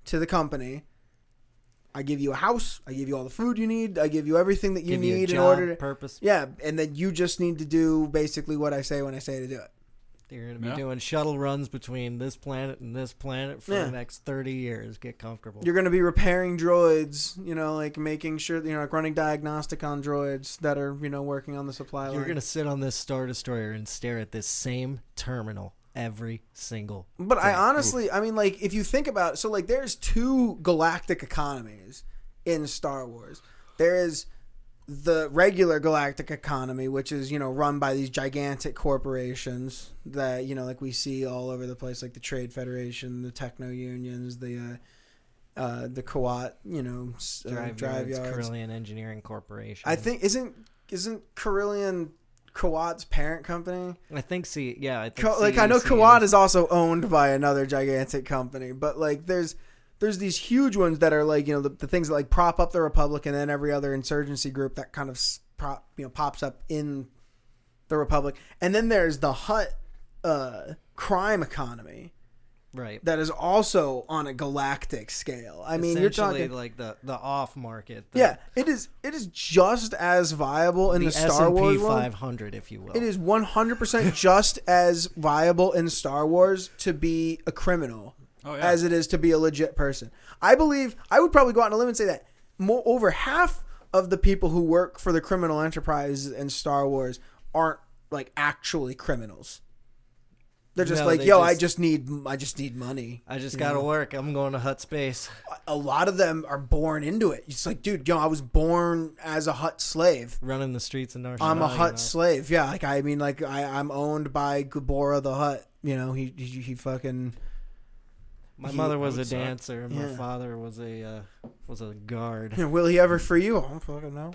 to the company. I give you a house. I give you all the food you need. I give you everything that you Give you a need in job, order to purpose. Yeah, and then you just need to do basically what I say when I say to do it. You're going to be doing shuttle runs between this planet and this planet for Yeah. the next 30 years. Get comfortable. You're going to be repairing droids, like making sure, like running diagnostic on droids that are, working on the supply line. You're going to sit on this Star Destroyer and stare at this same terminal every single But day. I honestly, I mean, like, if you think about it, so, like, there's two galactic economies in Star Wars. There is the regular galactic economy, which is, run by these gigantic corporations that, like we see all over the place, like the Trade Federation, the Techno Unions, the Kawat, drive yards. Carillion Engineering Corporation. I think, isn't Carillion Kawat's parent company? I think I think I know CEC Kawat is also owned by another gigantic company, but like there's these huge ones that are like the things that like prop up the Republic, and then every other insurgency group that kind of pops up in the Republic, and then there's the Hutt crime economy, right. that is also on a galactic scale. I mean, you're talking like the off market. Yeah, it is just as viable in the Star S&P Wars world. 500, if you will. It is 100% just as viable in Star Wars to be a criminal as it is to be a legit person. I believe I would probably go out on a limb and say that over half of the people who work for the criminal enterprise in Star Wars aren't like actually criminals. They're just I just need money. I just got to work. I'm going to Hutt space. A lot of them are born into it. It's like, dude, I was born as a Hutt slave. Running the streets of Nar Shaddaa. I'm a Hutt slave. Yeah, I'm owned by Gabora the Hutt. He fucking. My mother was a dancer, and my father was a guard. Will he ever free you? I don't fucking know.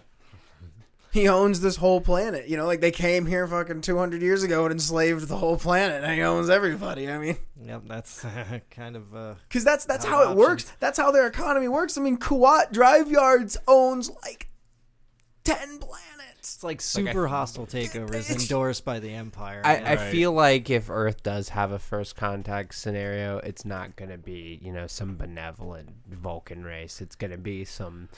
He owns this whole planet. Like they came here fucking 200 years ago and enslaved the whole planet, and he owns everybody. I mean, Yep, that's kind of because that's how it works. That's how their economy works. I mean, Kawat Drive Yards owns like 10 planets. It's like super hostile takeovers endorsed by the Empire. I feel like if Earth does have a first contact scenario, it's not going to be, some benevolent Vulcan race. It's going to be some,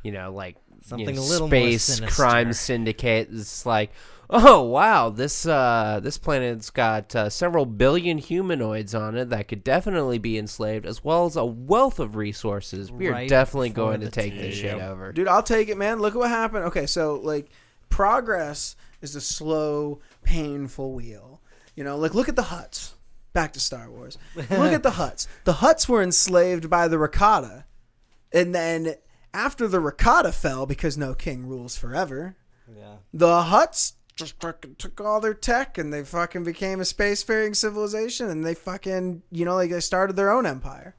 like Something a little more space sinister. crime syndicate. It's like, oh wow, this planet's got several billion humanoids on it that could definitely be enslaved, as well as a wealth of resources. We are Right definitely before going to the take this tea. shit over. Dude, I'll take it, man. Look at what happened. Okay, so like progress is a slow, painful wheel. Like look at the Hutts. Back to Star Wars. Look at the Hutts. The Hutts were enslaved by the Rakata. And then after the Rakata fell, because no king rules forever, Yeah. the Hutts just fucking took all their tech and they fucking became a spacefaring civilization, and they fucking, they started their own empire.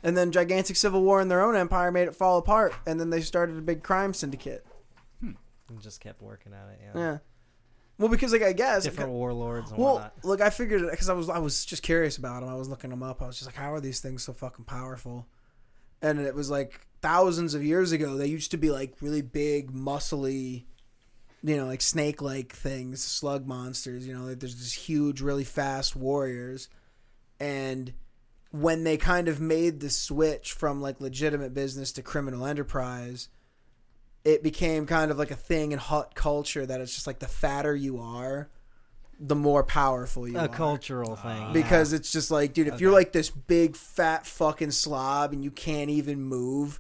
And then gigantic civil war in their own empire made it fall apart, and then they started a big crime syndicate. And just kept working at it. Yeah. Well, because I guess Different warlords and well, whatnot. look, I figured it because I was just curious about them. I was looking them up. I was just like, how are these things so fucking powerful? And it was like thousands of years ago, they used to be like really big, muscly, like snake-like things, slug monsters. Like there's this huge, really fast warriors. And when they kind of made the switch from like legitimate business to criminal enterprise, it became kind of like a thing in Hut culture that it's just like the fatter you are, the more powerful you are. A cultural thing. Because it's just like, dude, if you're like this big fat fucking slob and you can't even move,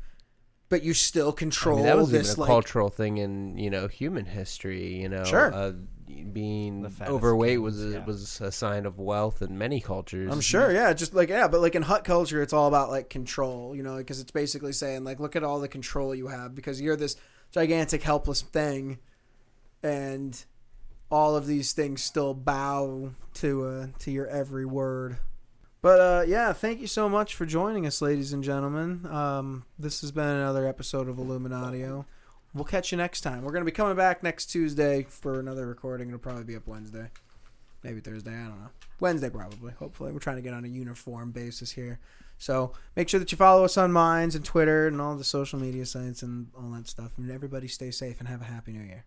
but you still control that was this even a like cultural thing in human history. Sure. Being The fattest overweight kings, was a sign of wealth in many cultures. I'm sure, yeah, just like but like in Hut culture, it's all about like control, because it's basically saying like, look at all the control you have because you're this gigantic helpless thing, and all of these things still bow to your every word. But yeah, thank you so much for joining us, ladies and gentlemen. This has been another episode of Illuminatio. We'll catch you next time. We're going to be coming back next Tuesday for another recording. It'll probably be up Wednesday. Maybe Thursday. I don't know. Wednesday probably. Hopefully. We're trying to get on a uniform basis here. So make sure that you follow us on Minds and Twitter and all the social media sites and all that stuff. And everybody stay safe and have a happy new year.